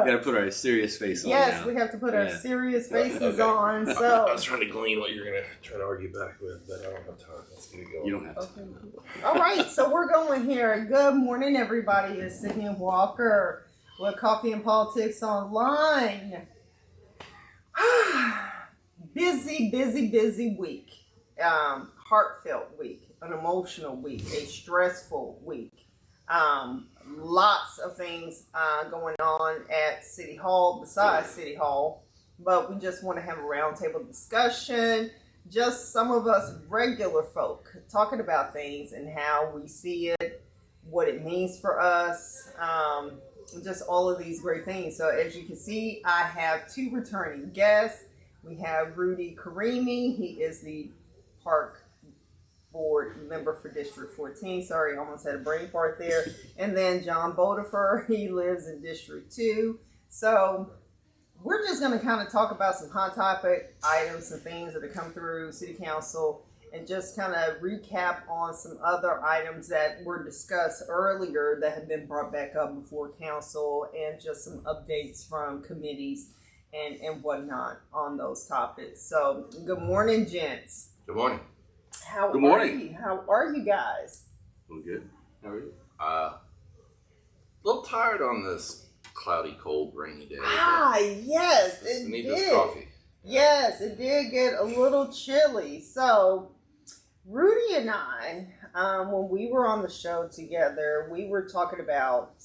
gotta put our serious face on. Yes, we have to put our serious faces on. So I was trying to glean what you're gonna try to argue back with, but I don't have time. Let's get it going. You don't have time. All right, so we're going here. Good morning, everybody. It's Sydney Walker with Coffee and Politics Online. Busy week. Heartfelt week. An emotional week. A stressful week. Lots of things going on at City Hall besides City Hall. But we just want to have a roundtable discussion. Just some of us regular folk talking about things and how we see it, what it means for us, just all of these great things. So as you can see, I have two returning guests. We have Rudy Karimi. He is the Park Board member for District 14. Sorry, I almost had a brain fart there. And then John Botefuhr. He lives in District 2. So we're just going to kind of talk about some hot topic items and things that have come through City Council and just kind of recap on some other items that were discussed earlier that have been brought back up before Council and just some updates from committees and whatnot on those topics. So good morning, gents. Good morning. Good morning. How are you guys? I'm good. How are you? A little tired on this cloudy, cold, rainy day. Yes, it need did. this coffee. Yes, it did get a little chilly. So, Rudy and I, when we were on the show together, we were talking about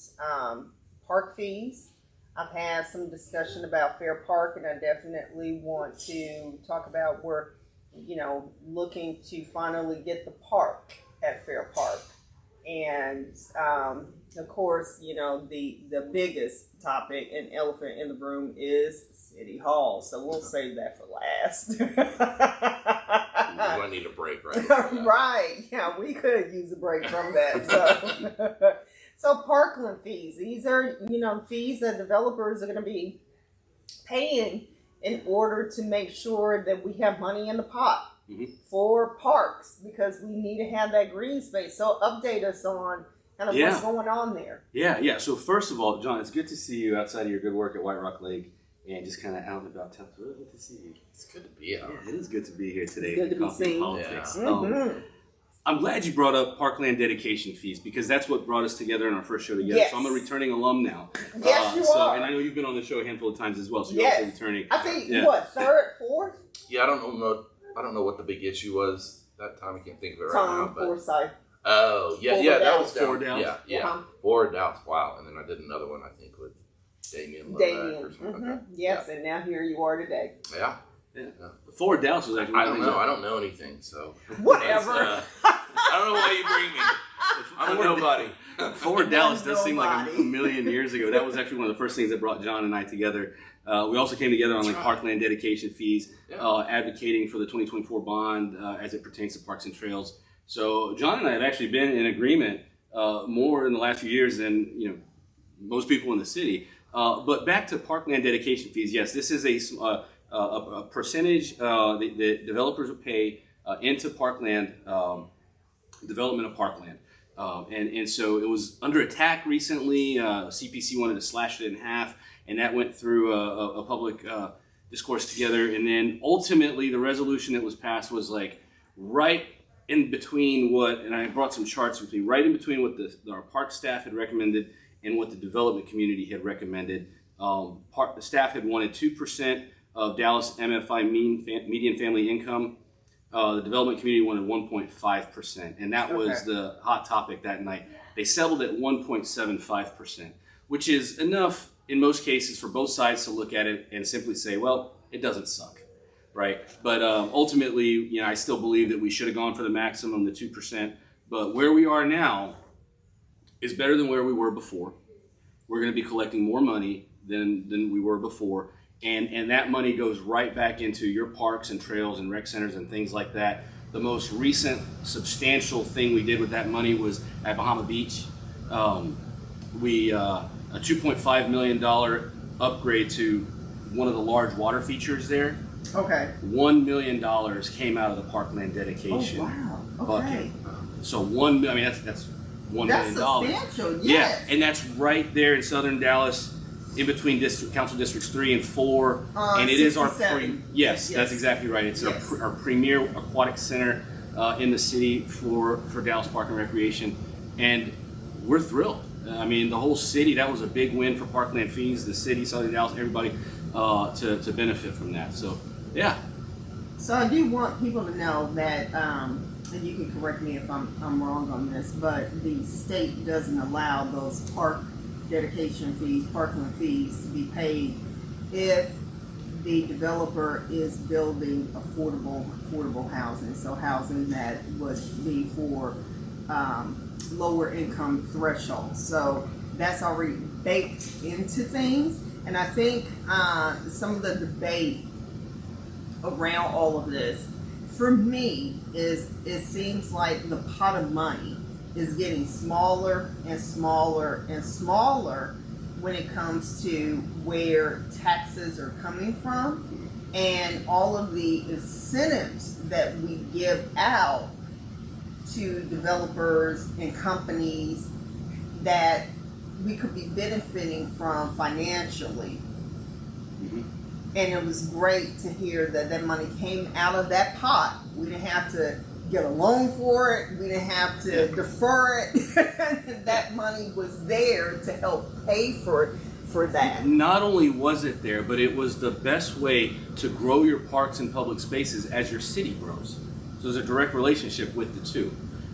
park fees. I've had some discussion about Fair Park, and I definitely want to talk about where, looking to finally get the park at Fair Park. And, of course, the biggest topic and elephant in the room is City Hall. So we'll save that for last. I need a break right now. Right. Yeah, we could use a break from that. So Parkland fees. These are, fees that developers are going to be paying in order to make sure that we have money in the pot for parks, because we need to have that green space. So update us on kind of what's going on there. Yeah. So first of all, John, it's good to see you outside of your good work at White Rock Lake and just kind of out and about town. It's really good to see you. It's good to be out. Yeah, it is good to be here today. It's good to be seen. Politics. Yeah. I'm glad you brought up Parkland dedication fees, because that's what brought us together in our first show together. Yes. So I'm a returning alum now. Yes, you are. And I know you've been on the show a handful of times as well, so you're also returning. I think, third, fourth? Yeah, I don't know what the big issue was that time. I can't think of it right now. But Forsyth. Oh, yeah, that was down. Four Downs. Yeah. 4 Downs. Wow. And then I did another one, I think, with Damien. Or something like that. Yes, and now here you are today. Yeah. The 4 Downs was actually. I don't know. I don't know anything, so. Whatever. I don't know why you bring me. I'm a nobody. 4 Dallas does seem like a million years ago. That was actually one of the first things that brought John and I together. We also came together on Parkland dedication fees, advocating for the 2024 bond as it pertains to parks and trails. So John and I have actually been in agreement more in the last few years than most people in the city. But back to Parkland dedication fees. Yes, this is a percentage that developers would pay into Parkland, development of Parkland. And so it was under attack recently. CPC wanted to slash it in half, and that went through a public discourse together. And then ultimately the resolution that was passed was like right in between and I brought some charts with me, right in between what our park staff had recommended and what the development community had recommended. The staff had wanted 2% of Dallas MFI median family income. The development community wanted 1.5%, and that was the hot topic that night. They settled at 1.75%, which is enough in most cases for both sides to look at it and simply say, well, it doesn't suck, right? But ultimately, I still believe that we should have gone for the maximum, the 2%. But where we are now is better than where we were before. We're going to be collecting more money than we were before. And that money goes right back into your parks and trails and rec centers and things like that. The most recent substantial thing we did with that money was at Bahama Beach. A $2.5 million upgrade to one of the large water features there. Okay. $1 million came out of the Parkland dedication. Oh, wow. Okay. Bucket. So $1 million, that's $1 million. That's substantial, yes. Yeah, and that's right there in southern Dallas. in between council districts 3 and 4, and it is our yes, that's exactly right. It's our premier aquatic center in the city for Dallas Park and Recreation, and we're thrilled. I mean, the whole city, that was a big win for Parkland fees. The city, Southern Dallas, everybody to benefit from that. So, yeah. So I do want people to know that, and you can correct me if I'm wrong on this, but the state doesn't allow those park dedication fees, Parkland fees to be paid if the developer is building affordable housing. So housing that would be for lower income thresholds. So that's already baked into things. And I think some of the debate around all of this, for me, is it seems like the pot of money is getting smaller and smaller and smaller when it comes to where taxes are coming from, and all of the incentives that we give out to developers and companies that we could be benefiting from financially. Mm-hmm. And it was great to hear that money came out of that pot. We didn't have to get a loan for it. We didn't have to defer it. That money was there to help pay for that. Not only was it there, but it was the best way to grow your parks and public spaces as your city grows. So there's a direct relationship with the two.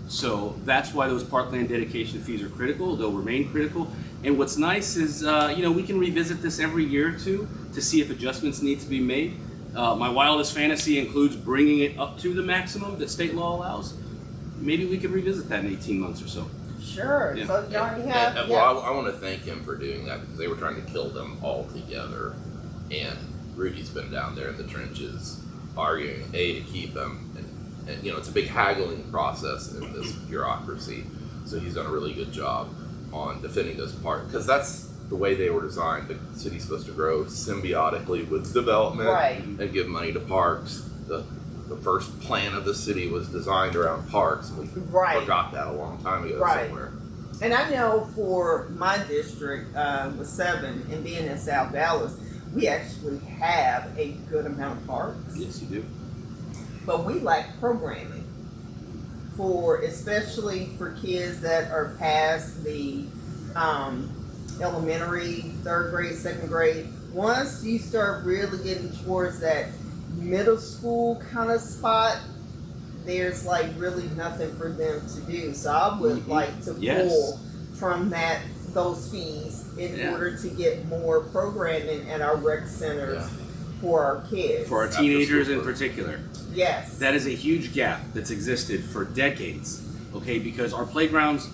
So that's why those Parkland dedication fees are critical. They'll remain critical. And what's nice is, we can revisit this every year or two to see if adjustments need to be made. My wildest fantasy includes bringing it up to the maximum that state law allows. Maybe we could revisit that in 18 months or so. Sure. Yeah. So John, you have. Well, I want to thank him for doing that, because they were trying to kill them all together, and Rudy's been down there in the trenches arguing to keep them, and it's a big haggling process in this bureaucracy. So he's done a really good job on defending those parts, because that's the way they were designed. The city's supposed to grow symbiotically with development, right, and give money to parks. The first plan of the city was designed around parks, and we forgot that a long time ago somewhere. And I know for my district, with 7 and being in South Dallas, we actually have a good amount of parks. Yes, you do. But we lack programming especially for kids that are past the elementary, 3rd grade, 2nd grade. Once you start really getting towards that middle school kind of spot, there's like really nothing for them to do. So I would like to pull from those fees in order to get more programming at our rec centers for our kids. For our teenagers in particular. Yes. That is a huge gap that's existed for decades, okay? Because our playgrounds,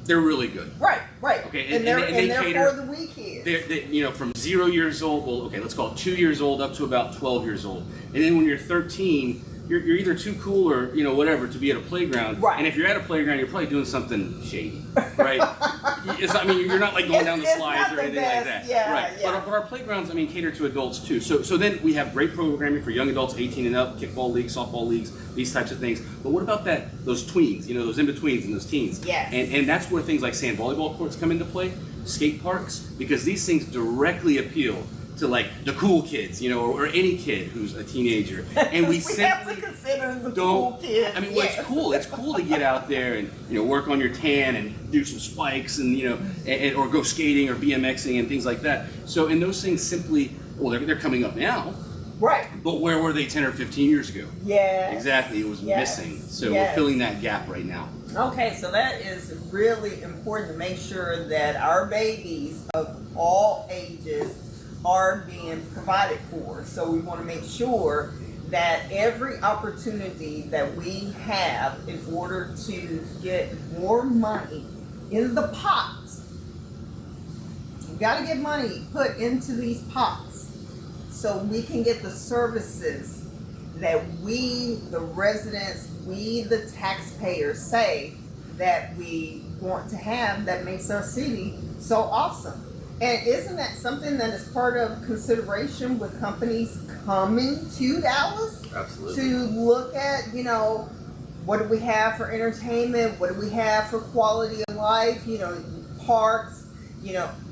they're really good. Right. Okay, and they're cater for the weak kids. They're from 0 years old, let's call it 2 years old up to about 12 years old. And then when you're 13, you're either too cool or, whatever to be at a playground. Right. And if you're at a playground, you're probably doing something shady, right? You're not like going down the slides or anything like that. Yeah. But our playgrounds, cater to adults too. So then we have great programming for young adults, 18 and up, kickball leagues, softball leagues, these types of things. But what about those tweens, those in-betweens and those teens? Yes. And that's where things like sand volleyball courts come into play, skate parks, because these things directly appeal to like the cool kids, or any kid who's a teenager, and we simply have to consider the cool kids. It's cool. It's cool to get out there and work on your tan and do some spikes and or go skating or BMXing and things like that. So and those things simply, they're coming up now, right? But where were they 10 or 15 years ago? Yeah, exactly. It was missing. So we're filling that gap right now. Okay, so that is really important to make sure that our babies of all ages are being provided for. So we want to make sure that every opportunity that we have in order to get more money in the pots, we got to get money put into these pots so we can get the services that we, the residents, we, the taxpayers, say that we want to have, that makes our city so awesome. And isn't that something that is part of consideration with companies coming to Dallas? Absolutely. To look at, what do we have for entertainment? What do we have for quality of life? Parks,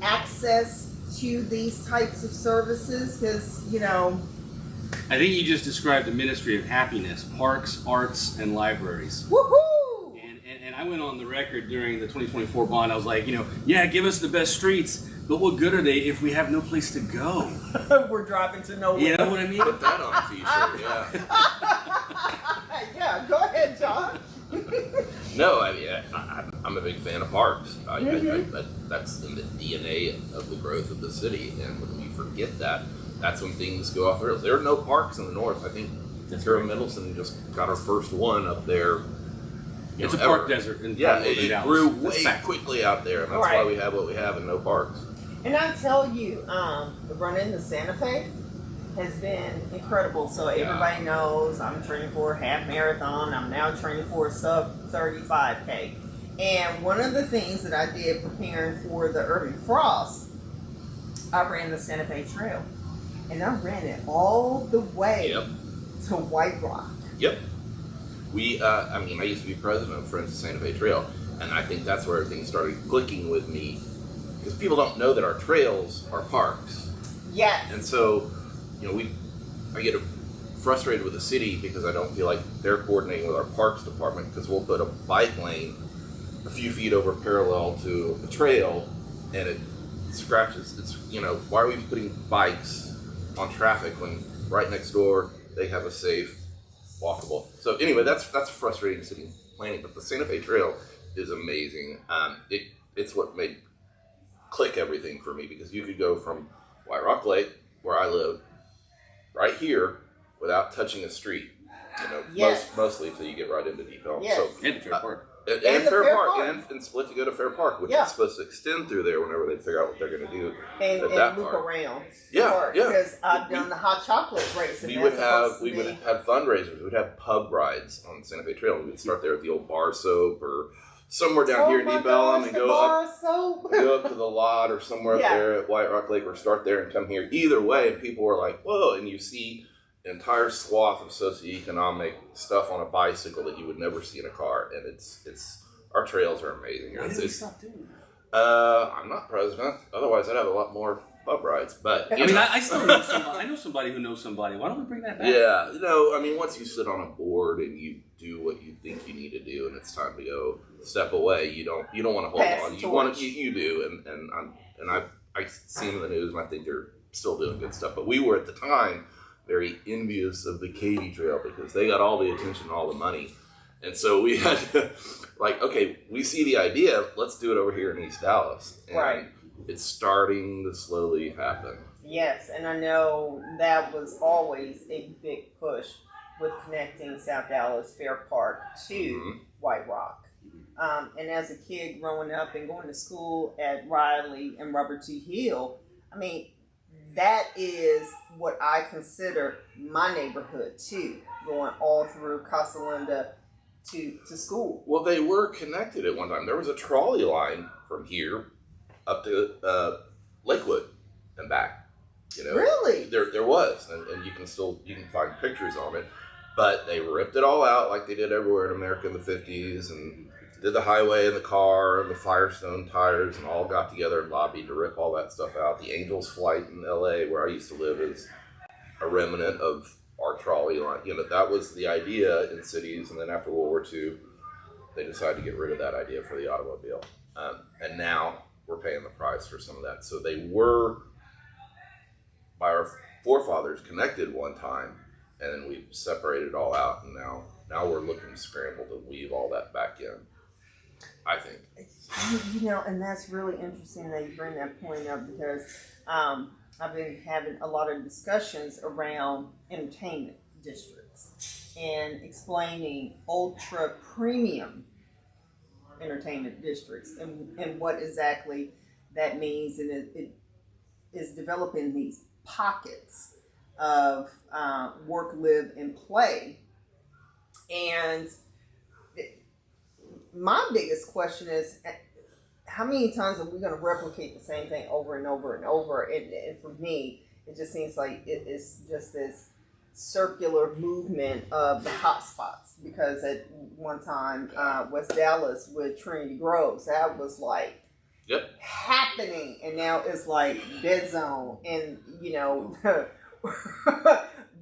access to these types of services? Because, you know, I think you just described the ministry of happiness: parks, arts, and libraries. woohoo! And I went on the record during the 2024 bond. I was like, yeah, give us the best streets, but what good are they if we have no place to go? We're driving to nowhere. You know what I mean? Put that on a t-shirt, yeah. Yeah, go ahead, John. No, I mean, I'm a big fan of parks. That's in the DNA of the growth of the city, and when we forget that, that's when things go off the rails. There are no parks in the north. I think Sarah Middleton just got her first one up there. It's a park desert. In it grew way quickly out there, and that's why we have what we have and no parks. And I tell you, the run into Santa Fe has been incredible. So everybody knows I'm training for a half marathon. I'm now training for a sub 35K. And one of the things that I did preparing for the Urban Frost, I ran the Santa Fe Trail. And I ran it all the way to White Rock. Yep. I used to be president of Friends of Santa Fe Trail, and I think that's where everything started clicking with me, because people don't know that our trails are parks. Yes. And so, I get frustrated with the city because I don't feel like they're coordinating with our parks department, because we'll put a bike lane a few feet over parallel to the trail, and it scratches. It's, why are we putting bikes on traffic when right next door they have a safe, walkable? So anyway, that's frustrating city planning, but the Santa Fe Trail is amazing. It's what made click everything for me, because you could go from White Rock Lake, where I live, right here, without touching a street. Mostly until you get right into Deep Elm. Yes. So, And Fair Park. And Fair Park, and split to go to Fair Park, which is supposed to extend through there whenever they figure out what they're going to do. And loop around. Yeah. Because I've done the hot chocolate race. We would have fundraisers. We would have pub rides on Santa Fe Trail. We'd start there at the old Bar Soap or somewhere down here in Deep Elm, and go up to the lot or somewhere up there at White Rock Lake, or start there and come here. Either way, and people were like, "Whoa!" And you see an entire swath of socioeconomic stuff on a bicycle that you would never see in a car, and it's our trails are amazing. Why did we stop doing that? I'm not president. Otherwise, I'd have a lot more pub rides. But I still know somebody. I know somebody who knows somebody. Why don't we bring that back? Yeah, once you sit on a board and you do what you think you need to do, and it's time to go step away, you don't want to hold on. You do, and I see them in the news, and I think they're still doing good stuff. But we were at the time very envious of the Katy Trail, because they got all the attention and all the money. And so we had to, okay, we see the idea, let's do it over here in East Dallas. And it's starting to slowly happen. Yes, and I know that was always a big push with connecting South Dallas Fair Park to White Rock. And as a kid growing up and going to school at Riley and Robert T. Hill, that is what I consider my neighborhood too, going all through Casa Linda to school. Well, they were connected at one time. There was a trolley line from here up to Lakewood and back. Really? There was, and you can find pictures on it. But they ripped it all out like they did everywhere in America in the 50s, and did the highway and the car and the Firestone tires, and all got together and lobbied to rip all that stuff out. The Angels flight in LA, where I used to live, is a remnant of our trolley line. That was the idea in cities, and then after World War II, they decided to get rid of that idea for the automobile. And now we're paying the price for some of that. So they were, by our forefathers, connected one time, and then we separated it all out, and now we're looking to scramble to weave all that back in, I think. And that's really interesting that you bring that point up, because I've been having a lot of discussions around entertainment districts and explaining ultra premium entertainment districts and what exactly that means, and it is developing these pockets of work, live, and play. And my biggest question is, how many times are we going to replicate the same thing over and over and over? And for me, it just seems like it's just this circular movement of the hot spots. Because at one time, West Dallas with Trinity Groves, that was like happening, and now it's like dead zone, and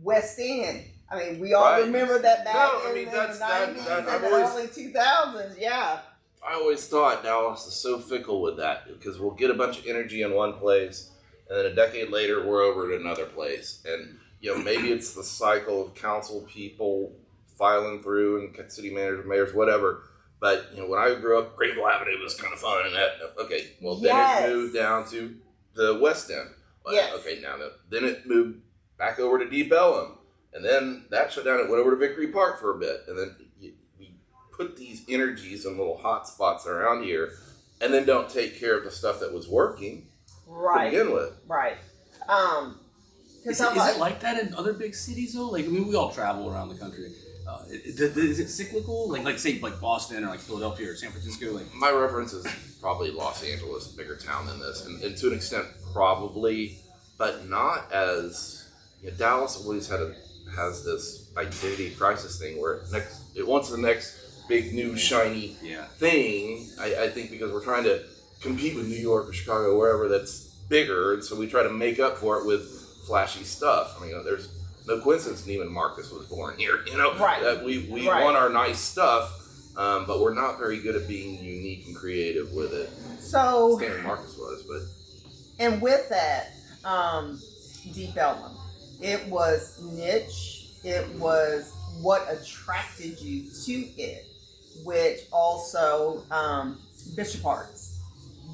West End. I mean, we all remember that back in the 90s and the early 2000s. Yeah. I always thought Dallas is so fickle with that, because we'll get a bunch of energy in one place, and then a decade later we're over at another place. And maybe it's the cycle of council people filing through, and city managers, mayors, whatever. But when I grew up, Greenville Avenue was kind of fun, and then it moved down to the West End. Yes. Okay, then it moved back over to Deep Ellum. And then that shut down. It went over to Victory Park for a bit. And then we put these energies in little hot spots around here, and then don't take care of the stuff that was working to begin with. Right. Is it like that in other big cities, though? Like, I mean, we all travel around the country. Is it cyclical? Like say Boston or like Philadelphia or San Francisco? Like, my reference is probably Los Angeles, a bigger town than this. And to an extent, probably, but not as... Dallas always has this identity crisis thing where it wants the next big new shiny thing. I think because we're trying to compete with New York or Chicago, wherever that's bigger, and so we try to make up for it with flashy stuff. I mean, there's no coincidence Neiman Marcus was born here. That we want our nice stuff, but we're not very good at being unique and creative with it. So Stanley Marcus was, but and with that, Deep Ellum. It was niche. It was what attracted you to it, which also Bishop Arts.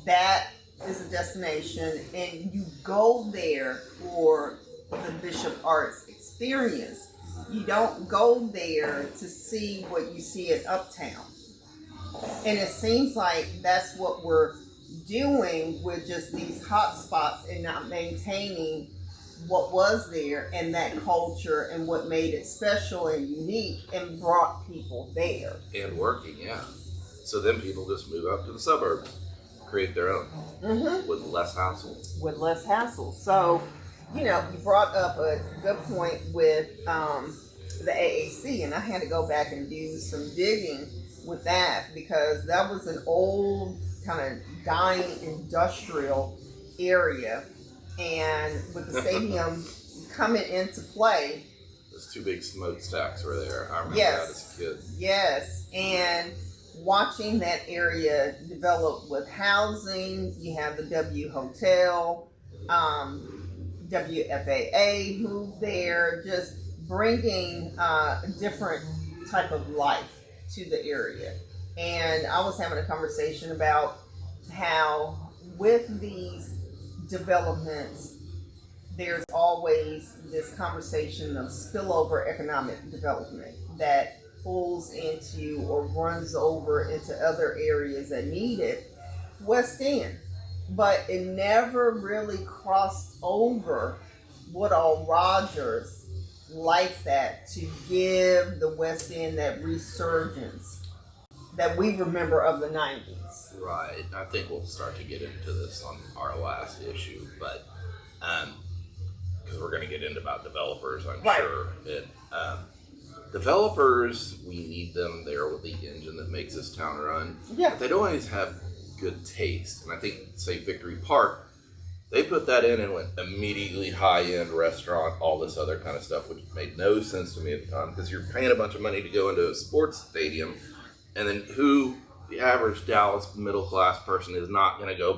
That is a destination, and you go there for the Bishop Arts experience. You don't go there to see what you see at Uptown. And it seems like that's what we're doing with just these hot spots and not maintaining what was there and that culture and what made it special and unique and brought people there. And working, So then people just move up to the suburbs, create their own with less hassle. So, you brought up a good point with the AAC, and I had to go back and do some digging with that because that was an old kind of dying industrial area. And with the stadium coming into play, those two big smokestacks were there. I remember that as a kid. Yes, and watching that area develop with housing, you have the W Hotel, WFAA moved there, just bringing a different type of life to the area. And I was having a conversation about how with these developments, there's always this conversation of spillover economic development that pulls into or runs over into other areas that need it. West End. But it never really crossed over Woodall Rogers like that to give the West End that resurgence that we remember of the 90s. Right. I think we'll start to get into this on our last issue, but because we're going to get into about developers, I'm sure. Developers, we need them there with the engine that makes this town run. Yeah. But they don't always have good taste. And I think, say, Victory Park, they put that in and went immediately high-end restaurant, all this other kind of stuff, which made no sense to me at the time because you're paying a bunch of money to go into a sports stadium. And then the average Dallas middle-class person is not going to go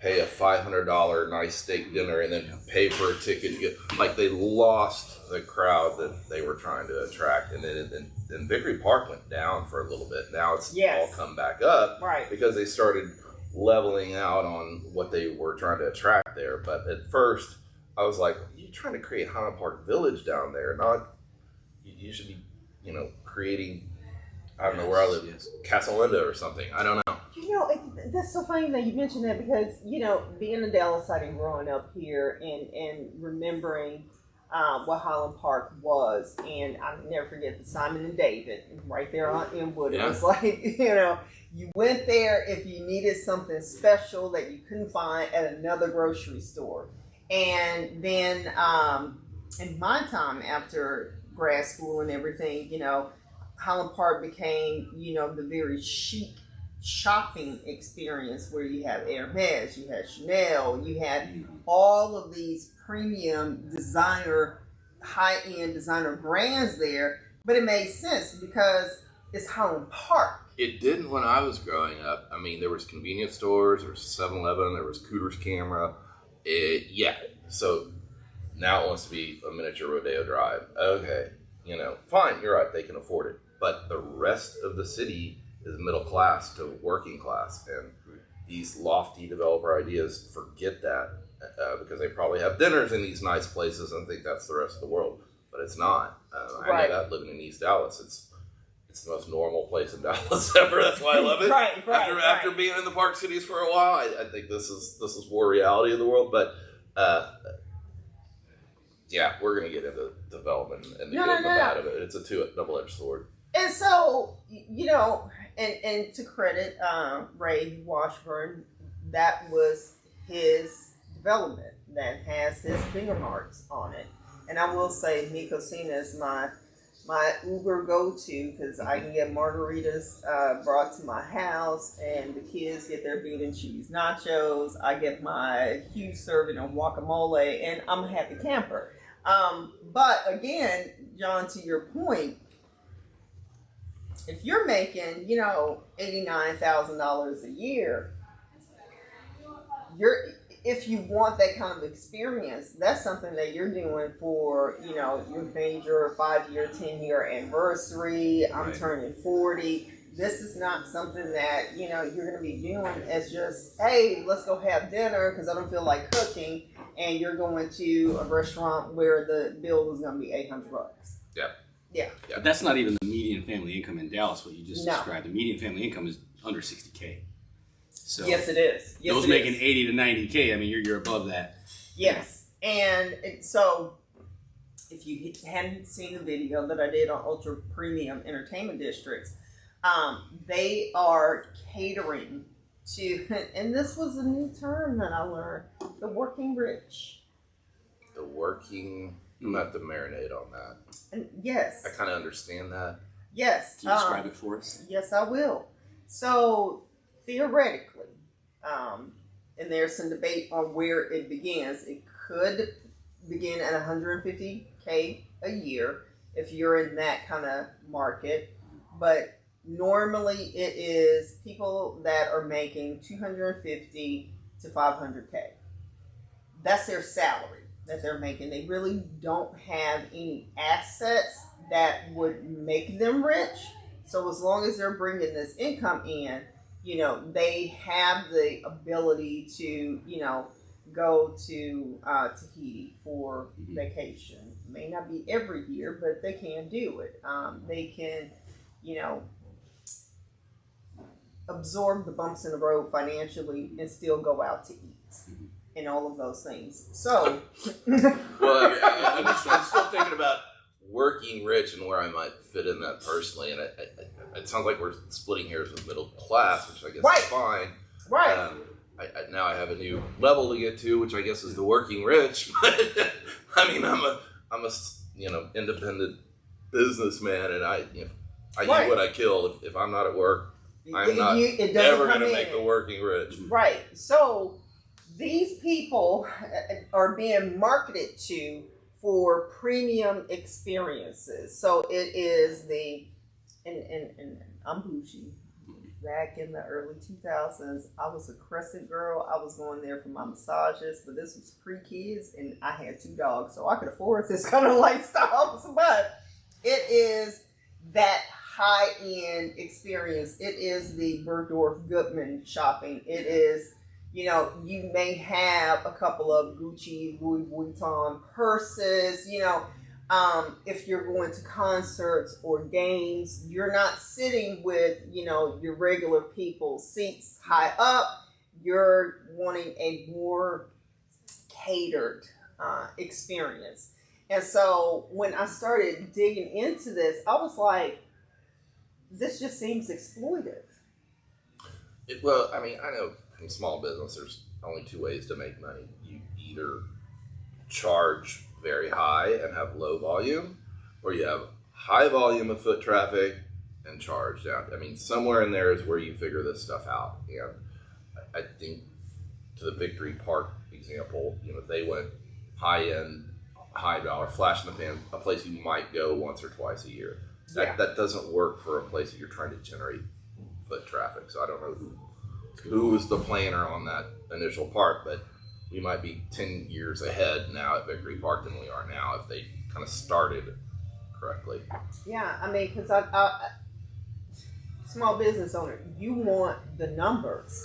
pay a $500 nice steak dinner and then pay for a ticket to get, like they lost the crowd that they were trying to attract. And then Victory Park went down for a little bit. Now it's all come back up because they started leveling out on what they were trying to attract there. But at first, I was like, you're trying to create Highland Park Village down there, not, you should be, creating, I don't know where I live, Castle Linda or something. I don't know. That's so funny that you mentioned that because, being a Dallasite and growing up here and remembering what Highland Park was, and I'll never forget the Simon and David right there on Inwood. It was like, you went there if you needed something special that you couldn't find at another grocery store. And then in my time after grad school and everything, Highland Park became, the very chic shopping experience where you have Hermes, you had Chanel, you had all of these premium designer, high-end designer brands there, but it made sense because it's Highland Park. It didn't when I was growing up. I mean, there was convenience stores, there was 7-Eleven, there was Cooter's Camera. So now it wants to be a miniature Rodeo Drive. Okay, fine, you're right, they can afford it. But the rest of the city is middle class to working class. And these lofty developer ideas forget that because they probably have dinners in these nice places and think that's the rest of the world. But it's not. I know that living in East Dallas. It's the most normal place in Dallas ever. That's why I love it. After being in the Park Cities for a while, I think this is more reality of the world. But we're gonna get into development and the good and the bad of it. It's a double-edged sword. And so, and to credit Ray Washburn, that was his development that has his finger marks on it. And I will say, Mi Cocina is my Uber go-to because I can get margaritas brought to my house, and the kids get their bean and cheese nachos. I get my huge serving of guacamole, and I'm a happy camper. But again, John, to your point, if you're making, $89,000 a year, if you want that kind of experience, that's something that you're doing for, your major 5-year, 10-year anniversary. I'm turning 40. This is not something that, you're going to be doing as just, hey, let's go have dinner because I don't feel like cooking. And you're going to a restaurant where the bill is going to be $800. Yeah. But that's not even the median family income in Dallas, what you just described. The median family income is under $60K. So yes, it is. Those making $80 to $90K, I mean, you're above that. Yes. And so if you hadn't seen the video that I did on ultra premium entertainment districts, they are catering to, and this was a new term that I learned, the working rich. I'm going to have to marinate on that. And yes. I kind of understand that. Yes. Can you describe it for us? Yes, I will. So, theoretically, and there's some debate on where it begins. It could begin at $150K a year if you're in that kind of market. But normally it is people that are making $250 to $500K. That's their salary that they're making. They really don't have any assets that would make them rich. So as long as they're bringing this income in, they have the ability to, go to Tahiti for vacation. May not be every year, but they can do it. They can, absorb the bumps in the road financially and still go out to eat. And all of those things. So, well, I'm still thinking about working rich and where I might fit in that personally. And it sounds like we're splitting hairs with middle class, which I guess is fine. Right. Now I have a new level to get to, which I guess is the working rich. But I mean, I'm a independent businessman, and I eat what I kill. If I'm not at work, I'm not ever going to make the working rich. Right. So these people are being marketed to for premium experiences. So it is and I'm bougie. Back in the early 2000s, I was a crescent girl. I was going there for my massages, but this was pre-kids, and I had 2 dogs, so I could afford this kind of lifestyle. But it is that high-end experience. It is the Bergdorf Goodman shopping. It is, you may have a couple of Gucci, Louis Vuitton purses, if you're going to concerts or games, you're not sitting with, your regular people seats high up. You're wanting a more catered experience. And so when I started digging into this, I was like, this just seems exploitive. Well, I mean, I know from small business, there's only 2 ways to make money. You either charge very high and have low volume, or you have high volume of foot traffic and charged out. I mean, somewhere in there is where you figure this stuff out. And I think to the Victory Park example, they went high end, high dollar, flash in the pan, a place you might go once or twice a year. That doesn't work for a place that you're trying to generate foot traffic. So I don't know who was the planner on that initial part, but we might be 10 years ahead now at Victory Park than we are now if they kind of started correctly. Yeah, I mean, because I small business owner, you want the numbers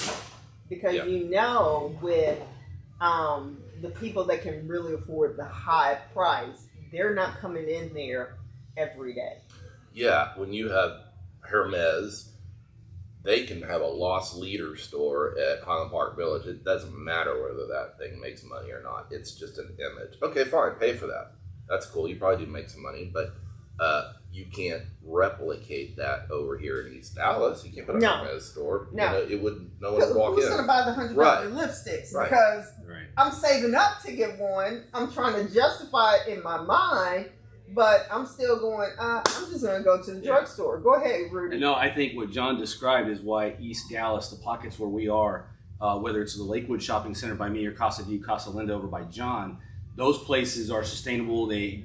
because with the people that can really afford the high price, they're not coming in there every day. Yeah, when you have Hermes, they can have a loss leader store at Highland Park Village. It doesn't matter whether that thing makes money or not. It's just an image. Okay, fine, pay for that. That's cool. You probably do make some money, but you can't replicate that over here in East Dallas. You can't put a Hermes store. No. No one would walk in. Who's going to buy the $100 lipsticks? Right. Because I'm saving up to get one. I'm trying to justify it in my mind, but I'm still going, I'm just going to go to the drugstore. Go ahead, Rudy. No, I think what John described is why East Dallas, the pockets where we are, whether it's the Lakewood Shopping Center by me or Casa View, Casa Linda over by John, those places are sustainable. They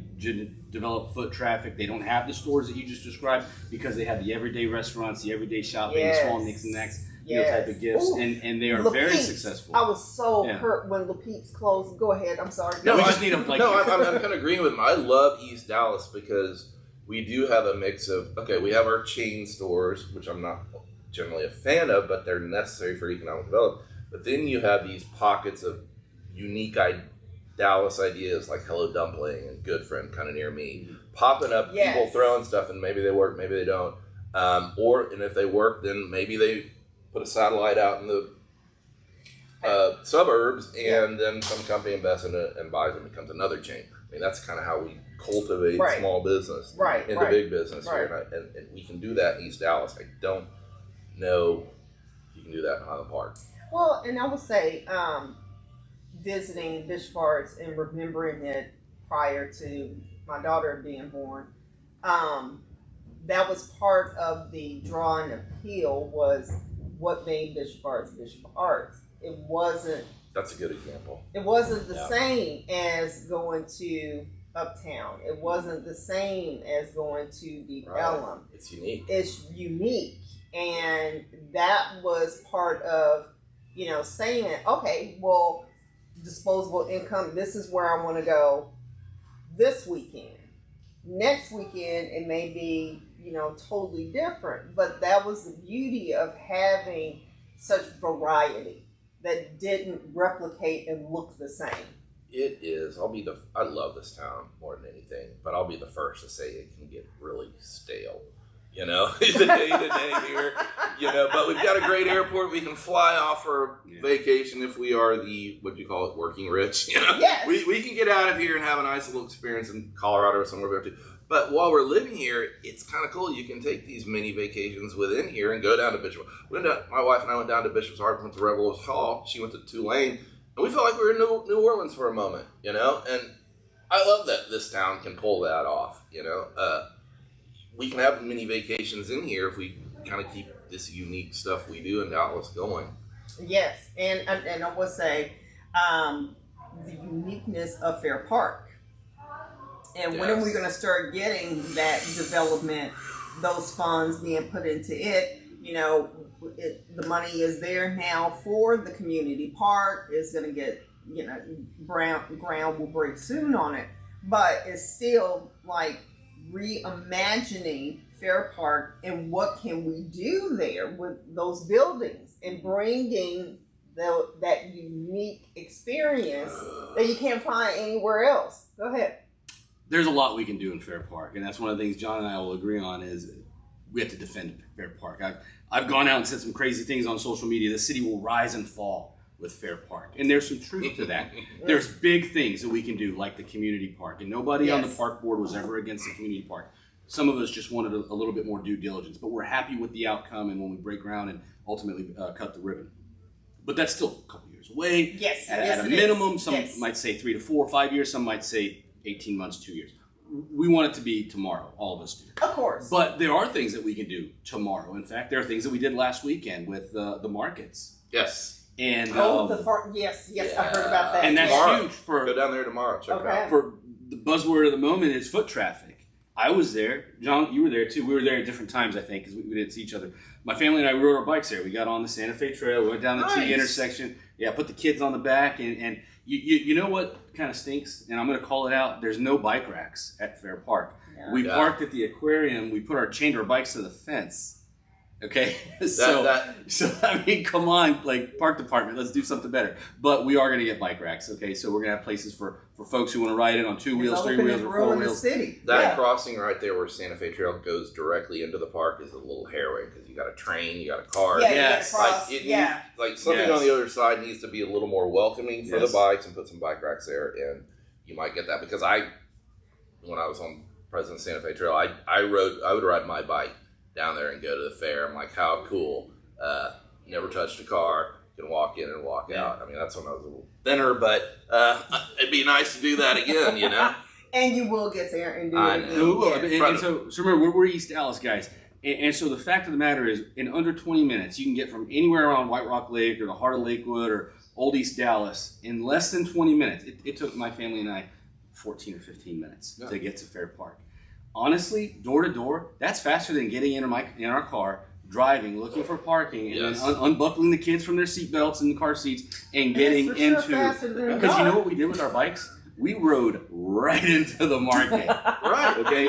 develop foot traffic. They don't have the stores that you just described because they have the everyday restaurants, the everyday shopping, small nicks and knacks, type of gifts, and they are very successful. I was so hurt when Le Pete's closed. Go ahead. I'm sorry. No, we just need them. I'm kind of agreeing with him. I love East Dallas because we do have a mix of, we have our chain stores, which I'm not generally a fan of, but they're necessary for economic development. But then you have these pockets of unique Dallas ideas like Hello Dumpling and Good Friend kind of near me, popping up, people throwing stuff, and maybe they work, maybe they don't. And if they work, then maybe they put a satellite out in the suburbs, and then some company invests in it and buys it and becomes another chain. I mean, that's kind of how we cultivate small business into big business here. And we can do that in East Dallas. I don't know if you can do that in Highland Park. Well, and I will say, visiting Bishop Arts and remembering it prior to my daughter being born, that was part of the draw and appeal was what made Bishop Arts Bishop Arts. It wasn't. That's a good example. It wasn't the same as going to Uptown. It wasn't the same as going to Deep Ellum. It's unique. It's unique, and that was part of saying, okay, well, disposable income, this is where I want to go this weekend. Next weekend, it may be, totally different. But that was the beauty of having such variety that didn't replicate and look the same. It is. I love this town more than anything, but I'll be the first to say it can get really stale. The day to day here, but we've got a great airport. We can fly off for vacation if we are the, what do you call it, working rich, Yes. We can get out of here and have a nice little experience in Colorado or somewhere we have to. But while we're living here, it's kind of cool. You can take these mini vacations within here and go down to Bishop. My wife and I went down to Bishop's Arts, went to Rebels Hall. She went to Tulane, and we felt like we were in New Orleans for a moment, And I love that this town can pull that off, We can have mini vacations in here if we kind of keep this unique stuff we do in Dallas going. Yes, and I will say the uniqueness of Fair Park. And when are we going to start getting that development, those funds being put into it? The money is there now for the community park. It's going to get, ground will break soon on it. But it's still like reimagining Fair Park and what can we do there with those buildings and bringing that unique experience that you can't find anywhere else. Go ahead. There's a lot we can do in Fair Park, and that's one of the things John and I will agree on is we have to defend Fair Park. I've gone out and said some crazy things on social media. The city will rise and fall with Fair Park, and there's some truth to that. There's big things that we can do, like the community park, and nobody on the park board was ever against the community park. Some of us just wanted a little bit more due diligence, but we're happy with the outcome and when we break ground and ultimately cut the ribbon. But that's still a couple years away. Yes, at a minimum. Some might say 3 to 4 or 5 years. Some might say 18 months, 2 years. we want it to be tomorrow. All of us do. Of course. But there are things that we can do tomorrow. In fact, there are things that we did last weekend with the markets. Yes. And yes, I heard about that. And that's tomorrow. huge for go down there tomorrow. Check it out. For the buzzword of the moment is foot traffic. I was there. John, you were there too. We were there at different times, I think, because we didn't see each other. My family and I rode our bikes there. We got on the Santa Fe Trail. We went down the T intersection. Yeah, put the kids on the back. And you know what kind of stinks? And I'm going to call it out. There's no bike racks at Fair Park. Yeah. We parked at the aquarium. We chained our bikes to the fence. Okay, so I mean, come on, like park department, let's do something better. But we are going to get bike racks. Okay, so we're going to have places for folks who want to ride it on 2 wheels, 3 wheels, or 4 wheels. That crossing right there where Santa Fe Trail goes directly into the park is a little harrowing because you got a train, you got a car. Yes. Like something on the other side needs to be a little more welcoming for the bikes and put some bike racks there, and you might get that because when I was on President Santa Fe Trail, I would ride my bike down there and go to the fair. I'm like, how cool. Never touched a car. Can walk in and walk out. I mean, that's when I was a little thinner, but it'd be nice to do that again, you know? And you will get there and do it. And so remember, we're East Dallas guys. And so the fact of the matter is, in under 20 minutes, you can get from anywhere around White Rock Lake or the heart of Lakewood or Old East Dallas in less than 20 minutes. It took my family and I 14 or 15 minutes to get to Fair Park. Honestly, door to door, that's faster than getting in our car, driving, looking for parking, and then unbuckling the kids from their seatbelts and the car seats and getting into. Because you know what we did with our bikes? We rode right into the market. Right. Okay.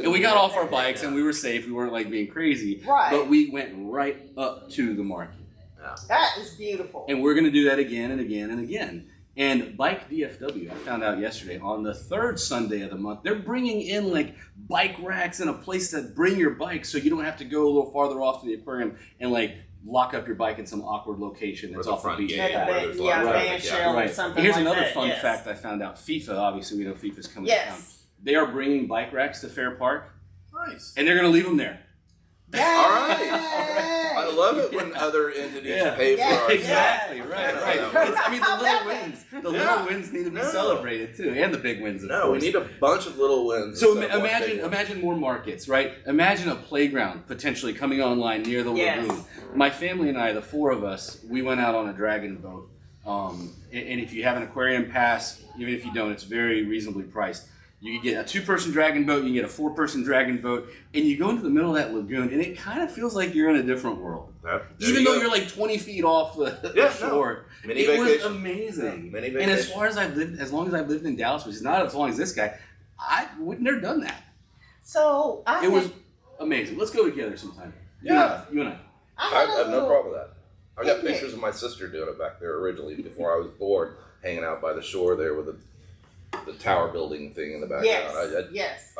And we got off our bikes and we were safe. We weren't like being crazy. Right. But we went right up to the market. Yeah. That is beautiful. And we're going to do that again and again and again. And Bike DFW, I found out yesterday, on the third Sunday of the month, they're bringing in like bike racks and a place to bring your bike so you don't have to go a little farther off to the aquarium and like lock up your bike in some awkward location that's off the beach. Right. Here's another fun fact I found out. FIFA, obviously we know FIFA's coming to town. They are bringing bike racks to Fair Park. Nice. And they're going to leave them there. All right. I love it when other entities pay for our exactly right. I mean, the little wins need to be celebrated too, and the big wins. Of course. We need a bunch of little wins. So imagine more markets, right? Imagine a playground potentially coming online near the lagoon. My family and I, the 4 of us, we went out on a dragon boat. And if you have an aquarium pass, even if you don't, it's very reasonably priced. You can get a 2-person dragon boat, you can get a 4-person dragon boat, and you go into the middle of that lagoon, and it kind of feels like you're in a different world. Even though you're like 20 feet off the shore. It was amazing. And as long as I've lived in Dallas, which is not as long as this guy, I would never done that. So it was amazing. Let's go together sometime. Yeah. You and I. I have no problem with that. I got pictures of my sister doing it back there originally before I was born, hanging out by the shore there with the tower building thing in the background. Yes.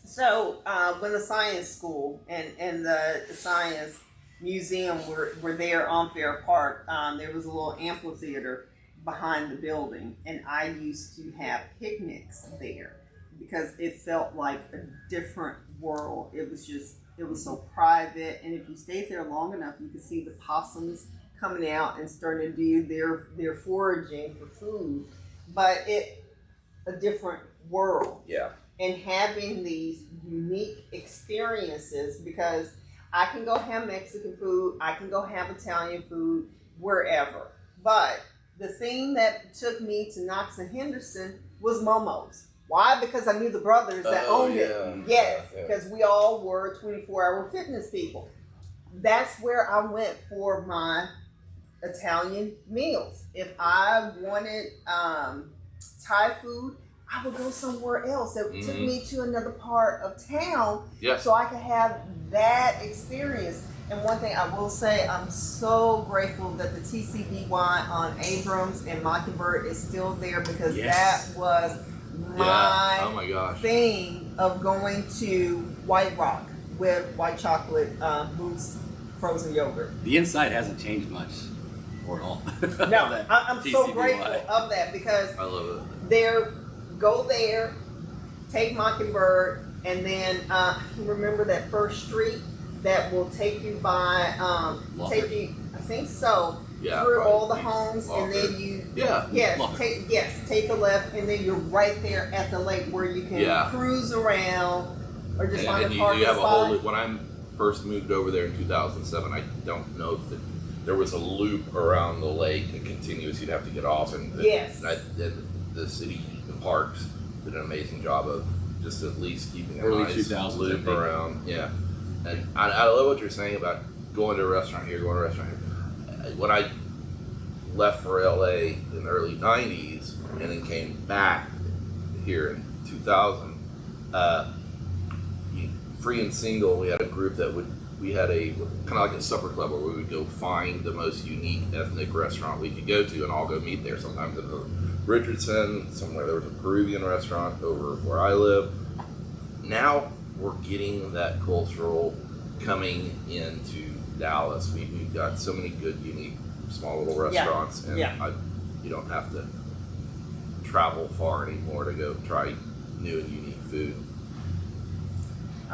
So when the science school and the science museum were there on Fair Park, there was a little amphitheater behind the building, and I used to have picnics there because it felt like a different world. It was so private, and if you stayed there long enough, you could see the possums coming out and starting to do their foraging for food. But a different world. Yeah. And having these unique experiences, because I can go have Mexican food, I can go have Italian food, wherever. But the thing that took me to Knox and Henderson was Momo's. Why? Because I knew the brothers that owned it. Yes, because we all were 24-hour fitness people. That's where I went for my Italian meals. If I wanted Thai food, I would go somewhere else that took me to another part of town so I could have that experience. And one thing I will say, I'm so grateful that the TCB wine on Abrams and Mockingbird is still there, because that was my thing of going to White Rock with white chocolate mousse frozen yogurt. The inside hasn't changed much. Or at all. No, I'm so grateful of that, because I love it. Go there, take Mockingbird, and then remember that first street that will take you by, I think so, through all the homes, and then you take a left, and then you're right there at the lake where you can cruise around or just find a parking you have spot. a whole. When I first moved over there in 2007, I don't know if there was a loop around the lake that continuous. You'd have to get off, and the city, the parks, did an amazing job of just at least keeping a nice loop around. Yeah, and I love what you're saying about going to a restaurant here, going to a restaurant here. When I left for LA in the early 90s and then came back here in 2000, free and single, we had a group that we had a kind of like a supper club where we would go find the most unique ethnic restaurant we could go to and all go meet there. Sometimes it was Richardson, somewhere there was a Peruvian restaurant over where I live. Now we're getting that cultural coming into Dallas. We've got so many good, unique, small little restaurants, and you don't have to travel far anymore to go try new and unique food.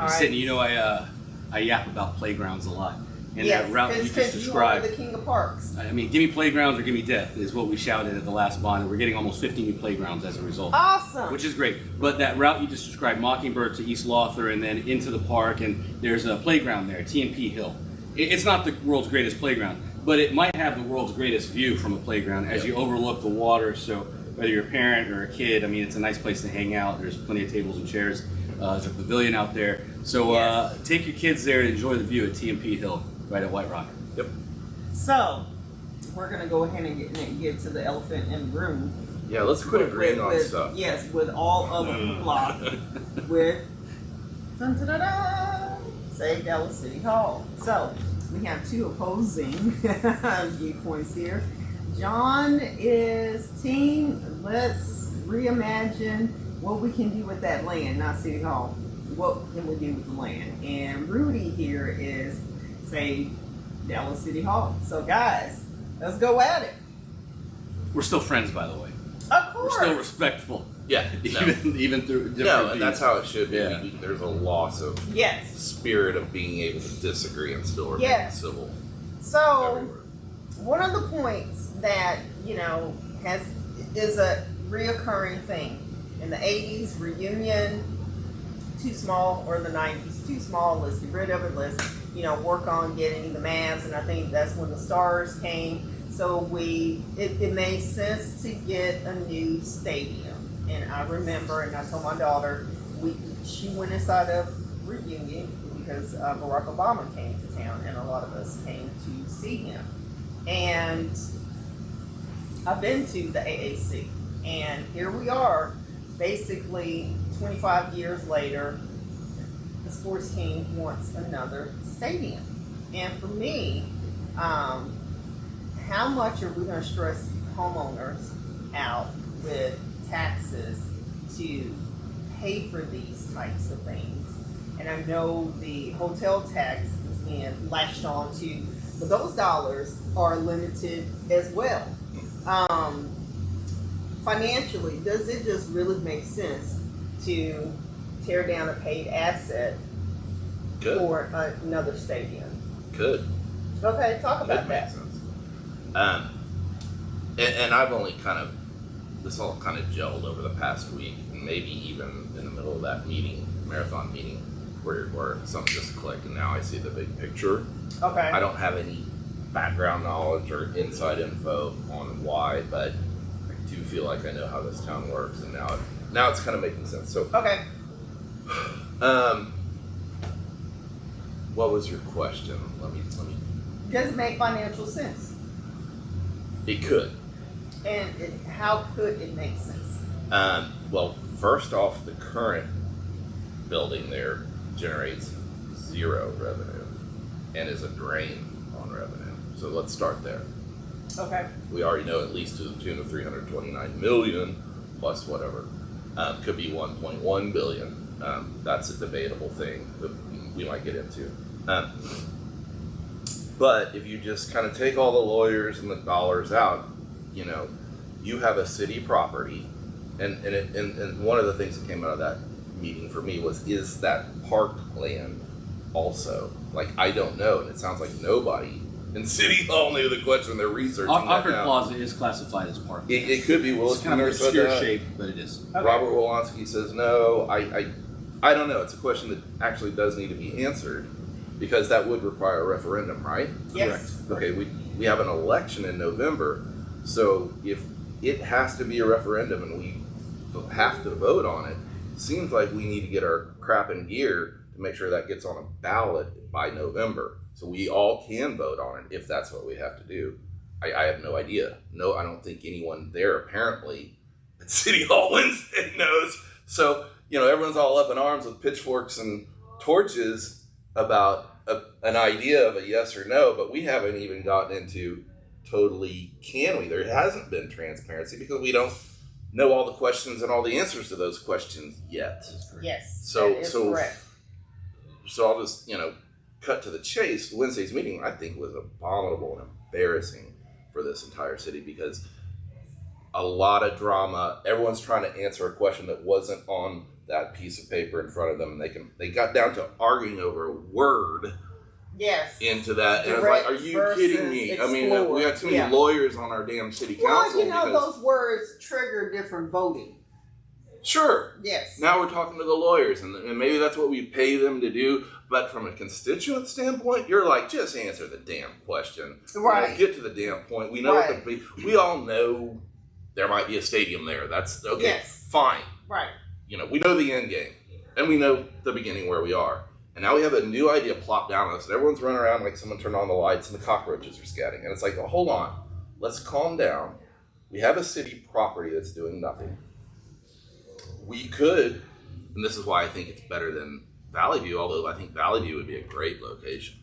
Sydney, I yap about playgrounds a lot. And that route you just described, you are the king of parks. I mean, give me playgrounds or give me death is what we shouted at the last bond, and we're getting almost 50 new playgrounds as a result. Awesome. Which is great. But that route you just described, Mockingbird to East Lother and then into the park, and there's a playground there, TMP Hill. It's not the world's greatest playground, but it might have the world's greatest view from a playground as you overlook the water. So whether you're a parent or a kid, I mean, it's a nice place to hang out. There's plenty of tables and chairs. There's a pavilion out there. So take your kids there and enjoy the view at TMP Hill, right at White Rock. Yep. So we're going to go ahead and get to the elephant in the room. Yeah, let's quit agreeing on stuff. Yes, with all of the block. With Save Dallas City Hall. So we have two opposing viewpoints here. John is team, let's reimagine what we can do with that land, not City Hall. What can we do with the land? And Rudy here is say Dallas City Hall. So guys, let's go at it. We're still friends, by the way. Of course. We're still respectful. Yeah. Even through different and views. that's how it should be. Yeah. There's a loss of spirit of being able to disagree and still remain civil. So everywhere. One of the points that, is a reoccurring thing. In the 80s, reunion, too small, or the 90s, too small, let's get rid of it, let's, work on getting the Mavs, and I think that's when the Stars came. So it made sense to get a new stadium. And I remember, and I told my daughter, she went inside of reunion because Barack Obama came to town, and a lot of us came to see him. And I've been to the AAC, and here we are, basically 25 years later, the sports team wants another stadium. And for me, how much are we going to stress homeowners out with taxes to pay for these types of things? And I know the hotel tax is being latched on to, but those dollars are limited as well. Financially, does it just really make sense to tear down a paid asset for another stadium? Could. Okay, talk about that. Make sense. And I've only this all kind of gelled over the past week, and maybe even in the middle of that marathon meeting, where something just clicked, and now I see the big picture. Okay. I don't have any background knowledge or inside info on why, but I do feel like I know how this town works, and now it's kind of making sense. So okay. What was your question? Let me. Does it make financial sense? It could. And how could it make sense? Well, first off, the current building there generates zero revenue and is a drain on revenue. So let's start there. Okay. We already know at least to the tune of 329 million plus whatever. Could be 1.1 billion. That's a debatable thing that we might get into. But if you just kind of take all the lawyers and the dollars out, you have a city property, and one of the things that came out of that meeting for me is that Parkland also, like, I don't know, and it sounds like nobody in City Hall knew the question. They're researching that Ockard now. Plaza is classified as parking. It could be. Willis It's kind of an Minner said obscure that. shape, but it is. Okay. Robert Wolonsky says no. I don't know. It's a question that actually does need to be answered because that would require a referendum, right? Yes. Correct. Okay, we have an election in November, so if it has to be a referendum and we have to vote on it, seems like we need to get our crap in gear to make sure that gets on a ballot by November, so we all can vote on it if that's what we have to do. I have no idea. No, I don't think anyone there apparently at City Hall Wednesday knows. So, everyone's all up in arms with pitchforks and torches about an idea of a yes or no, but we haven't even gotten into totally can we. There hasn't been transparency because we don't know all the questions and all the answers to those questions yet. Yes. So that is correct. So I'll just, cut to the chase. Wednesday's meeting, I think, was abominable and embarrassing for this entire city because a lot of drama. Everyone's trying to answer a question that wasn't on that piece of paper in front of them, and they got down to arguing over a word. Yes. Into that, and I was like, "Are you kidding me?" Explore. I mean, we got too many lawyers on our damn city council. Well, those words trigger different voting. Sure. Yes. Now we're talking to the lawyers, and maybe that's what we pay them to do. But from a constituent standpoint, you're like, just answer the damn question. Right. Get to the damn point. We know right. we all know there might be a stadium there. That's okay. Yes. Fine. Right. We know the end game, and we know the beginning where we are. And now we have a new idea plopped down on us, and everyone's running around like someone turned on the lights, and the cockroaches are scatting. And it's like, well, hold on, let's calm down. We have a city property that's doing nothing. We could, and this is why I think it's better than Valley View, although I think Valley View would be a great location.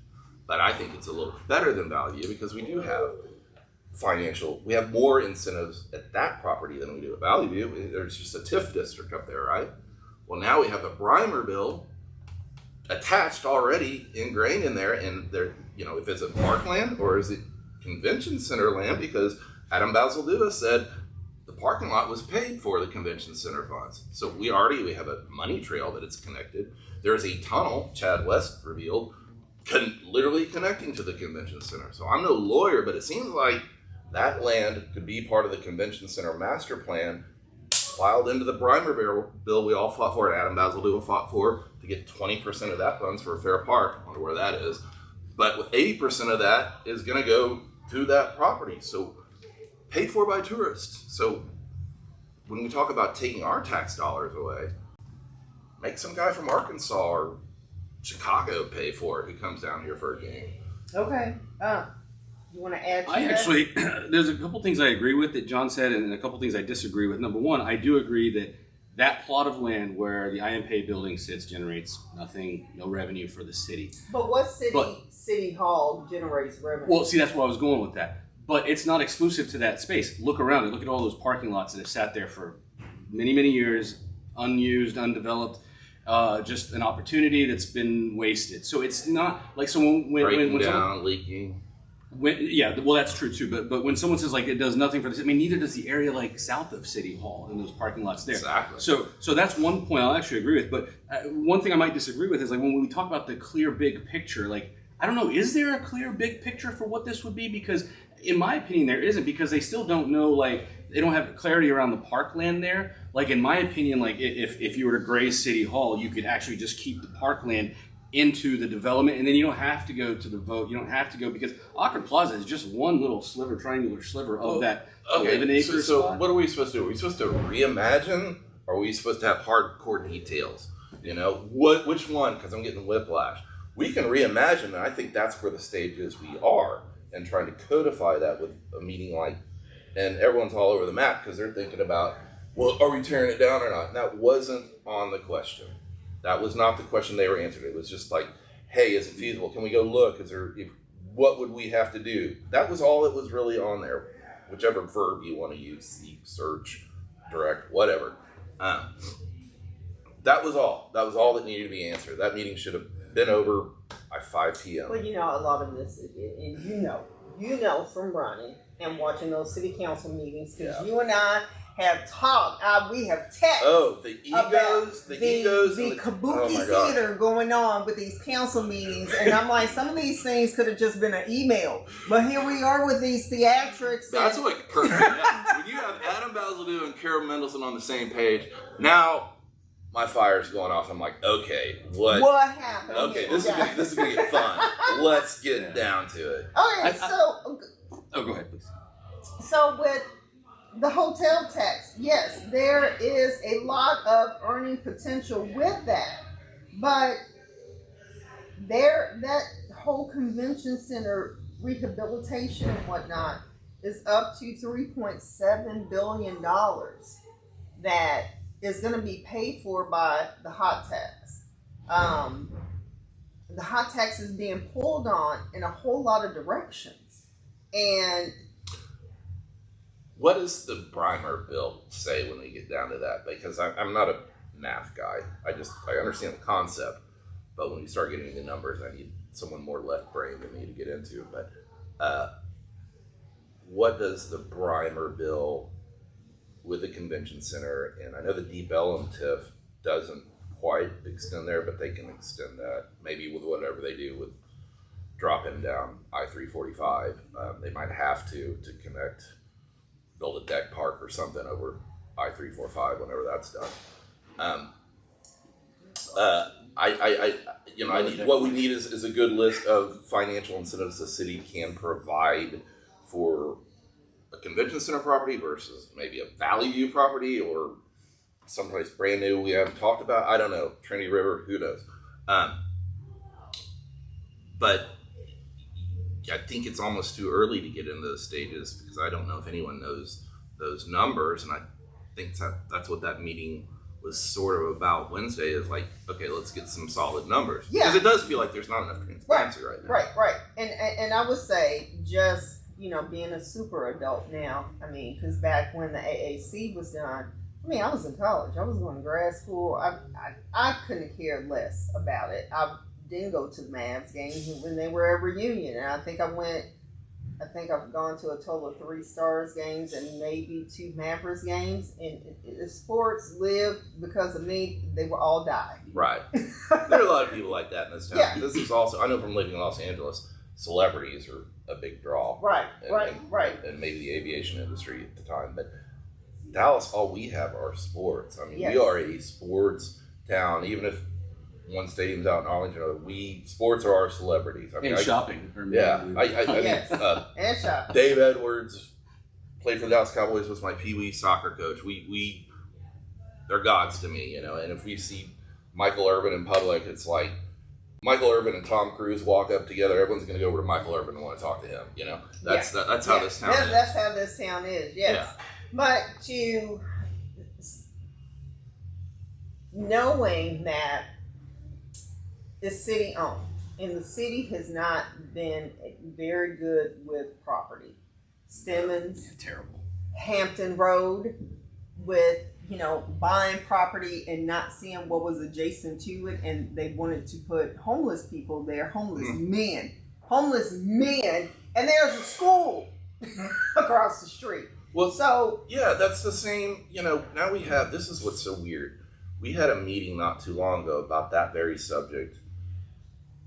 But I think it's a little better than Valley View because we do have we have more incentives at that property than we do at Valley View. There's just a TIF district up there, right? Well, now we have the Brimer bill attached already, ingrained in there, and there, if it's a parkland or is it convention center land, because Adam Basildua said the parking lot was paid for the convention center funds. So we have a money trail that it's connected. There's a tunnel, Chad West revealed, literally connecting to the convention center. So I'm no lawyer, but it seems like that land could be part of the convention center master plan filed into the Brimer bill we all fought for, and Adam Basildua fought for, to get 20% of that funds for a fair park. I wonder where that is. But with 80% of that is going to go to that property. So paid for by tourists. So when we talk about taking our tax dollars away, make some guy from Arkansas or Chicago pay for it who comes down here for a game. Okay. You want to add to that? Actually, there's a couple things I agree with that John said and a couple things I disagree with. Number one, I do agree that plot of land where the IMPA building sits generates nothing, no revenue for the city. But what city hall generates revenue? Well, see, that's where I was going with that. But it's not exclusive to that space. Look around it. Look at all those parking lots that have sat there for many, many years, unused, undeveloped. Just an opportunity that's been wasted. So it's not like someone breaking down, leaking. Well, that's true too. But when someone says like it does nothing for the city, neither does the area like south of City Hall and those parking lots there. Exactly. So that's one point I'll actually agree with. But one thing I might disagree with is like when we talk about the clear big picture, like I don't know, is there a clear big picture for what this would be? Because in my opinion, there isn't, because they still don't know, like they don't have clarity around the parkland there. Like in my opinion, like if you were to graze City Hall, you could actually just keep the parkland into the development, and then you don't have to go to the vote. You don't have to go, because Ockard Plaza is just one little triangular sliver of that 11 acre so spot. What are we supposed to do? Are we supposed to reimagine, or are we supposed to have hardcore details? Which one? Because I'm getting whiplash. We can reimagine, and I think that's where the stage is we are, and trying to codify that with a meeting like, and everyone's all over the map because they're thinking about, well, are we tearing it down or not? And that wasn't on the question. That was not the question they were answering. It was just like, hey, is it feasible? Can we go look? What would we have to do? That was all that was really on there. Whichever verb you want to use, seek, search, direct, whatever. That was all. That was all that needed to be answered. That meeting should have been over by 5 p.m. Well, a lot of this, and you know from running and watching those city council meetings, because you and I have talked. We have texted. Oh, the egos, the kabuki theater going on with these council meetings, and I'm like, some of these things could have just been an email, but here we are with these theatrics. That's what perfect. Yeah. When you have Adam Bazaldua and Carol Mendelson on the same page, now my fire's going off. I'm like, okay, what happened? Okay, this is gonna get fun. Let's get down to it. Okay, go ahead, please. So with the hotel tax, yes, there is a lot of earning potential with that, but that whole convention center rehabilitation and whatnot is up to $3.7 billion that is going to be paid for by the hot tax. The hot tax is being pulled on in a whole lot of directions. And what does the Brimer bill say when we get down to that? Because I'm not a math guy. I understand the concept, but when you start getting into numbers, I need someone more left brain than me to get into. But what does the Brimer bill with the convention center, and I know the Deep Ellum TIF doesn't quite extend there, but they can extend that maybe with whatever they do with dropping down I-345. They might have to connect, build a deck park or something over I-345 whenever that's done. I need, what we need is a good list of financial incentives the city can provide for a convention center property versus maybe a Valley View property or someplace brand new we haven't talked about. I don't know. Trinity River, who knows? But I think it's almost too early to get into those stages because I don't know if anyone knows those numbers, and I think that's what that meeting was sort of about Wednesday, is like, okay, let's get some solid numbers. Yeah. Because it does feel like there's not enough transparency right now. Right. And I would say just, being a super adult now, because back when the AAC was done, I was in college. I was going to grad school. I couldn't care less about it. I didn't go to the Mavs games when they were at reunion, and I think I've gone to a total of 3 Stars games and maybe 2 Mavericks games. And the sports lived because of me. They were all died. Right. There are a lot of people like that in this town. Yeah. This is also, I know from living in Los Angeles, celebrities are a big draw. Right. And maybe the aviation industry at the time. But Dallas, all we have are sports. Yes. We are a sports town. Even if one stadium's out in Arlington, sports are our celebrities. Shopping. And shopping. Dave Edwards played for the Dallas Cowboys, was my Pee-wee soccer coach. They're gods to me, and if we see Michael Irvin in public, it's like Michael Irvin and Tom Cruise walk up together, everyone's going to go over to Michael Irvin and want to talk to him. That's how this town is. That's how this town is, yes. Yeah. But knowing that it's city owned, and the city has not been very good with property. Stemmons, terrible. Hampton Road, with buying property and not seeing what was adjacent to it, and they wanted to put homeless people there, homeless men, and there's a school across the street. Well, so yeah, that's the same. Now we have, this is what's so weird. We had a meeting not too long ago about that very subject,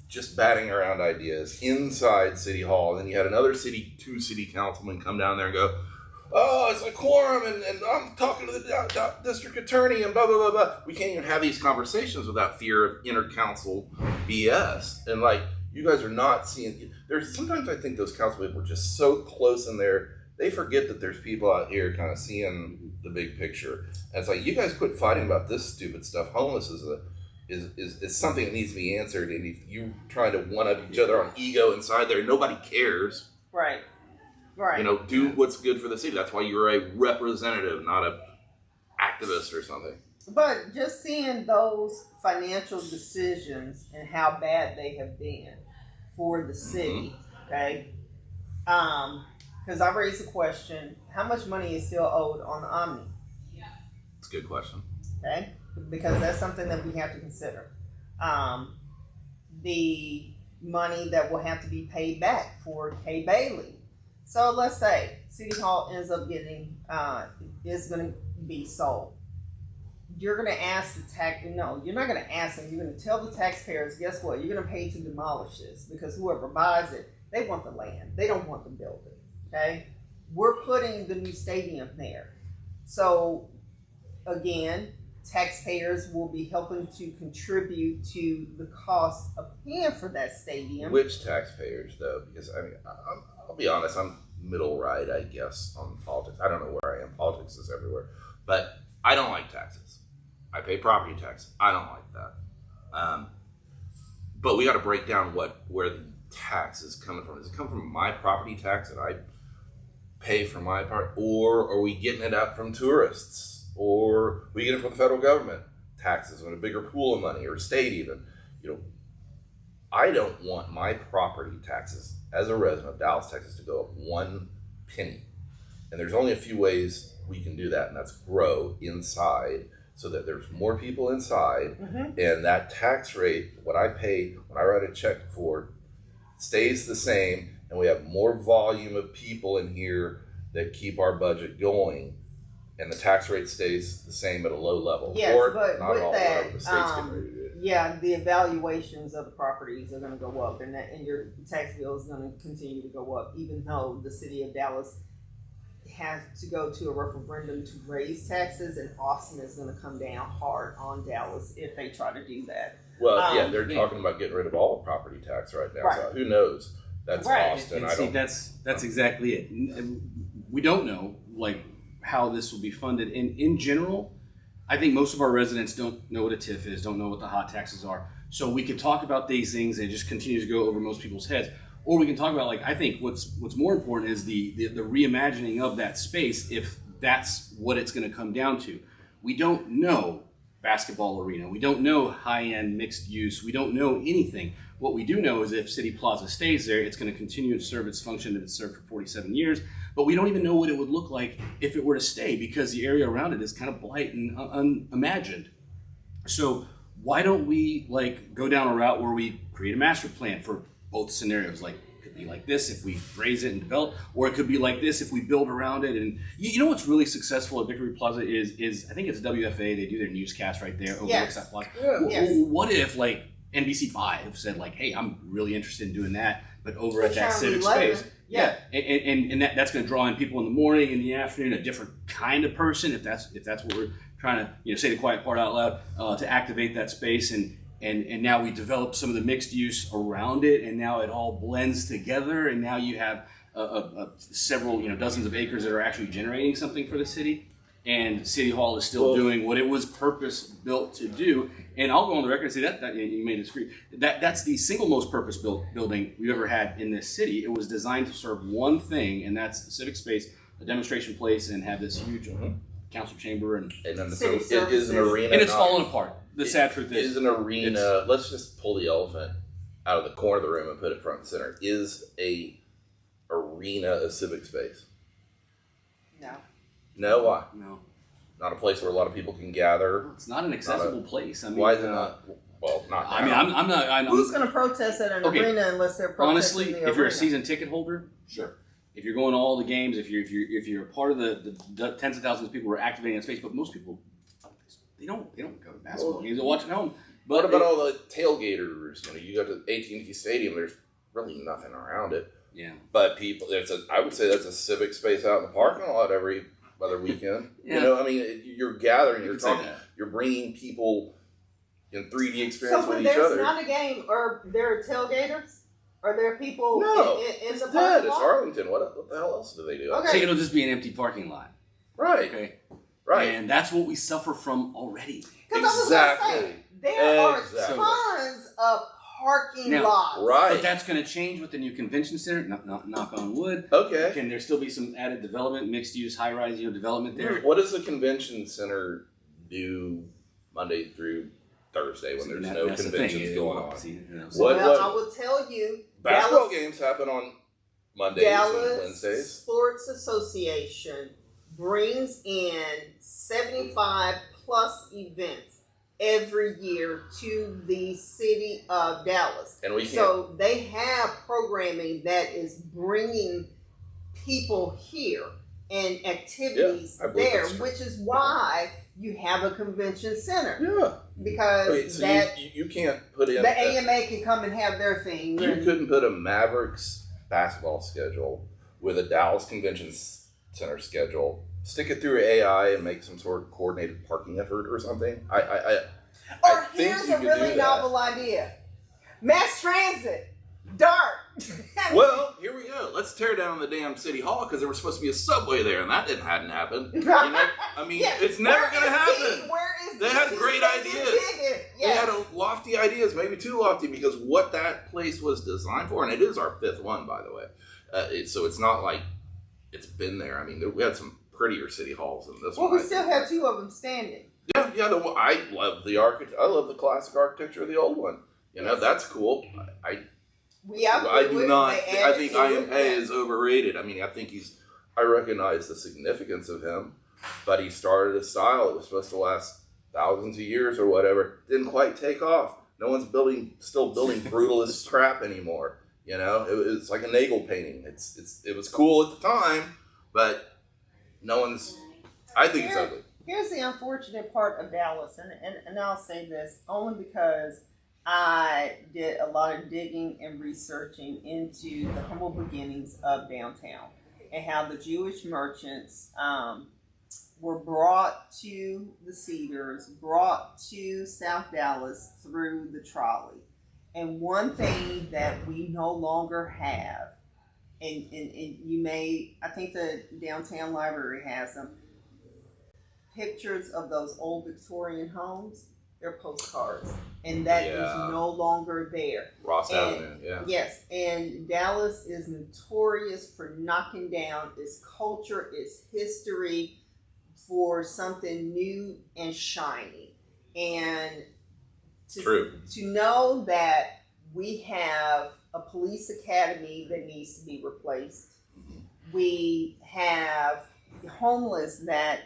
just batting around ideas inside City Hall. And then you had another two city councilmen come down there and go, oh, it's a quorum, and I'm talking to the district attorney, and blah, blah, blah, blah. We can't even have these conversations without fear of inter-council BS. And, you guys are not seeing, sometimes I think those council people are just so close in there, they forget that there's people out here kind of seeing the big picture. And it's like, you guys quit fighting about this stupid stuff. Homeless is something that needs to be answered, and if you trying to one-up each other on ego inside there, nobody cares. Right. Do what's good for the city. That's why you're a representative, not a activist or something. But just seeing those financial decisions and how bad they have been for the city, okay? Because I raised the question, how much money is still owed on the Omni? It's a good question. Okay? Because that's something that we have to consider. The money that will have to be paid back for Kay Bailey. So let's say City Hall ends up getting, is going to be sold. You're going to ask no, you're not going to ask them. You're going to tell the taxpayers, guess what? You're going to pay to demolish this because whoever buys it, they want the land. They don't want the building, okay? We're putting the new stadium there. So, again, taxpayers will be helping to contribute to the cost of paying for that stadium. Which taxpayers, though? Because, I mean, I'll be honest, I'm middle right, I guess, on politics. I don't know where I am. Politics is everywhere. But I don't like taxes. I pay property tax. I don't like that. But we got to break down where the tax is coming from. Does it come from my property tax that I pay for my part? Or are we getting it out from tourists? Or we get it from the federal government? Taxes on a bigger pool of money, or state even. I don't want my property taxes as a resident of Dallas, Texas, to go up 1 penny. And there's only a few ways we can do that, and that's grow inside so that there's more people inside, and that tax rate, what I pay when I write a check for, stays the same, and we have more volume of people in here that keep our budget going, and the tax rate stays the same at a low level. Yes, or but not with all, that, whatever the state's getting ready to do. yeah, the evaluations of the properties are going to go up, and your tax bill is going to continue to go up, even though the city of Dallas has to go to a referendum to raise taxes, and Austin is going to come down hard on Dallas if they try to do that. Well, they're talking about getting rid of all property tax right now. Right. So who knows? That's Austin. And see, that's exactly it. We don't know how this will be funded. And in general, I think most of our residents don't know what a TIF is, don't know what the hot taxes are. So we can talk about these things and it just continues to go over most people's heads. Or we can talk about, I think what's more important is the reimagining of that space, if that's what it's going to come down to. We don't know basketball arena. We don't know high-end mixed use. We don't know anything. What we do know is if City Plaza stays there, it's going to continue to serve its function that it's served for 47 years. But we don't even know what it would look like if it were to stay, because the area around it is kind of blight and unimagined. So why don't we go down a route where we create a master plan for both scenarios? It could be like this if we raise it and develop, or it could be like this if we build around it. And you know what's really successful at Victory Plaza is I think it's WFA. They do their newscast right there overlooks that plaza. Yes. What if NBC5 said hey, I'm really interested in doing that, but over at that civic space. Yeah, and that's going to draw in people in the morning, in the afternoon, a different kind of person. If that's what we're trying to say the quiet part out loud, to activate that space, and now we develop some of the mixed use around it, and now it all blends together, and now you have several dozens of acres that are actually generating something for the city. And City Hall is still doing what it was purpose-built to do. And I'll go on the record and say that you may disagree. That's the single most purpose-built building we've ever had in this city. It was designed to serve one thing, and that's the civic space, a demonstration place, and have this huge council chamber. And then so it is an arena. And it's falling apart. The sad truth is an arena. Let's just pull the elephant out of the corner of the room and put it front and center. Is a arena a civic space? No. No, why? No. Not a place where a lot of people can gather. It's not an accessible place. I mean, why is it not? Well, not now. I mean, I'm not. Who's going to protest at an arena unless they're protesting honestly, the arena? If you're a season ticket holder, sure. If you're going to all the games, if you're a part of the tens of thousands of people who are activating that space, but most people they don't go to basketball games. They watch at home. But what about all the tailgaters? You go to AT&T Stadium. There's really nothing around it. Yeah. But people, I would say that's a civic space out in the parking lot every other weekend. Yeah. I mean, you're gathering, you're talking, you're bringing people in 3D experience with each other. So when there's not a game, or there are tailgaters, are there people in the parking lot? It's Arlington. What the hell else do they do? Okay. So it'll just be an empty parking lot. Right. Okay. Right. And that's what we suffer from already. Exactly. There are tons of parking lots. Right. But that's going to change with the new convention center. Knock on wood. Okay. Can there still be some added development, mixed use, high rise, development there? What does the convention center do Monday through Thursday when there's no conventions going on? I will tell you, basketball games happen on Mondays and Wednesdays. Dallas Sports Association brings in 75 plus events every year to the city of Dallas. And they have programming that is bringing people here and activities there, which is why you have a convention center. Yeah. Because so you can't put in... The AMA can come and have their thing. You couldn't put a Mavericks basketball schedule with a Dallas Convention Center schedule, stick it through AI and make some sort of coordinated parking effort or something. I think here's a really novel idea. Mass transit. Dark. Well, here we go. Let's tear down the damn city hall because there was supposed to be a subway there, and that hadn't happened. You know? I mean, it's never going to happen. They had great ideas. They had lofty ideas, maybe too lofty, because what that place was designed for, and it is our 5th one, by the way. So it's not like it's been there. I mean, we had some prettier city halls than this one. Well, we still have 2 of them standing. Yeah. I love the I love the classic architecture of the old one. You know, that's cool. I do not. I think IMA is overrated. I mean, I recognize the significance of him, but he started a style that was supposed to last thousands of years or whatever. Didn't quite take off. No one's still building brutalist crap anymore. You know, it's like a Nagel painting. It was cool at the time, but no one's. I think it's ugly. Here's the unfortunate part of Dallas, and I'll say this only because I did a lot of digging and researching into the humble beginnings of downtown and how the Jewish merchants were brought to the Cedars, brought to South Dallas through the trolley. And one thing that we no longer have, and you may, I think the downtown library has them, pictures of those old Victorian homes. They're postcards, and that is no longer there. Ross Avenue, yeah. Yes, and Dallas is notorious for knocking down its culture, its history, for something new and shiny. And to know that we have a police academy that needs to be replaced, we have homeless that,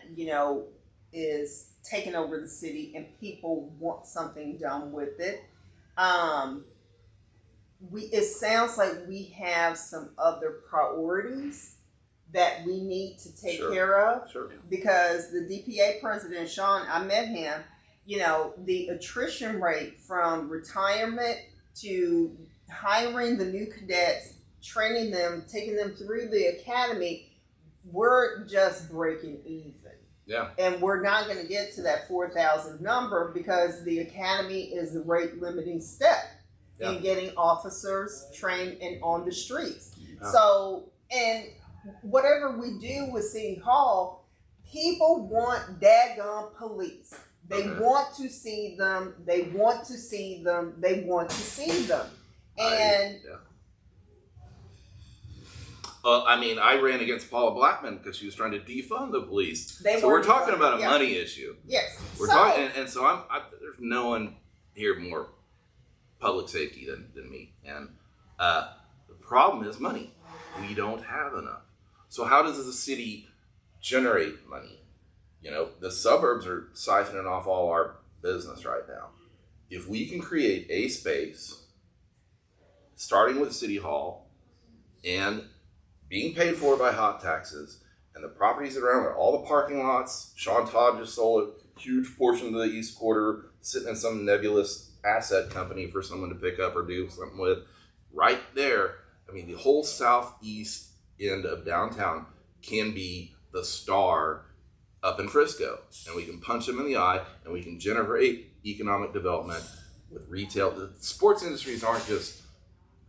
is taking over the city and people want something done with it. It sounds like we have some other priorities that we need to take care of. Sure. Because the DPA president, Sean, I met him, the attrition rate from retirement to hiring the new cadets, training them, taking them through the academy, we're just breaking even. Yeah. And we're not going to get to that 4,000 number because the academy is the rate limiting step in getting officers trained and on the streets. Yeah. So, and whatever we do with City Hall, people want daggone police. They want to see them. They want to see them. They want to see them. And I ran against Paula Blackman because she was trying to defund the police. So we're talking about a money issue. Yes. We're talking, and so there's no one here more public safety than me. And the problem is money. We don't have enough. So how does the city generate money? The suburbs are siphoning off all our business right now. If we can create a space, starting with City Hall, and being paid for by hot taxes, and the properties around it, all the parking lots. Sean Todd just sold a huge portion of the East Quarter, sitting in some nebulous asset company for someone to pick up or do something with. Right there, the whole southeast end of downtown can be the star up in Frisco. And we can punch them in the eye, and we can generate economic development with retail. The sports industries aren't just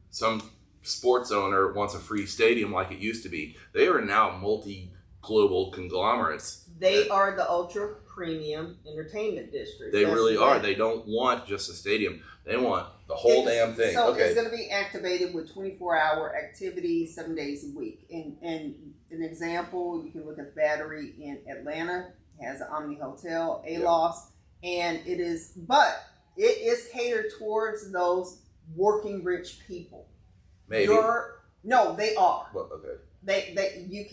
some sports owner wants a free stadium like it used to be. They are now multi-global conglomerates. They are the ultra premium entertainment district. They really are. They don't want just a stadium. They want the whole damn thing. So it's going to be activated with 24-hour activities 7 days a week. And an example, you can look at the Battery in Atlanta. It has an Omni Hotel, Aloft, and it is catered towards those working rich people. Maybe. No, they are. Well, okay. You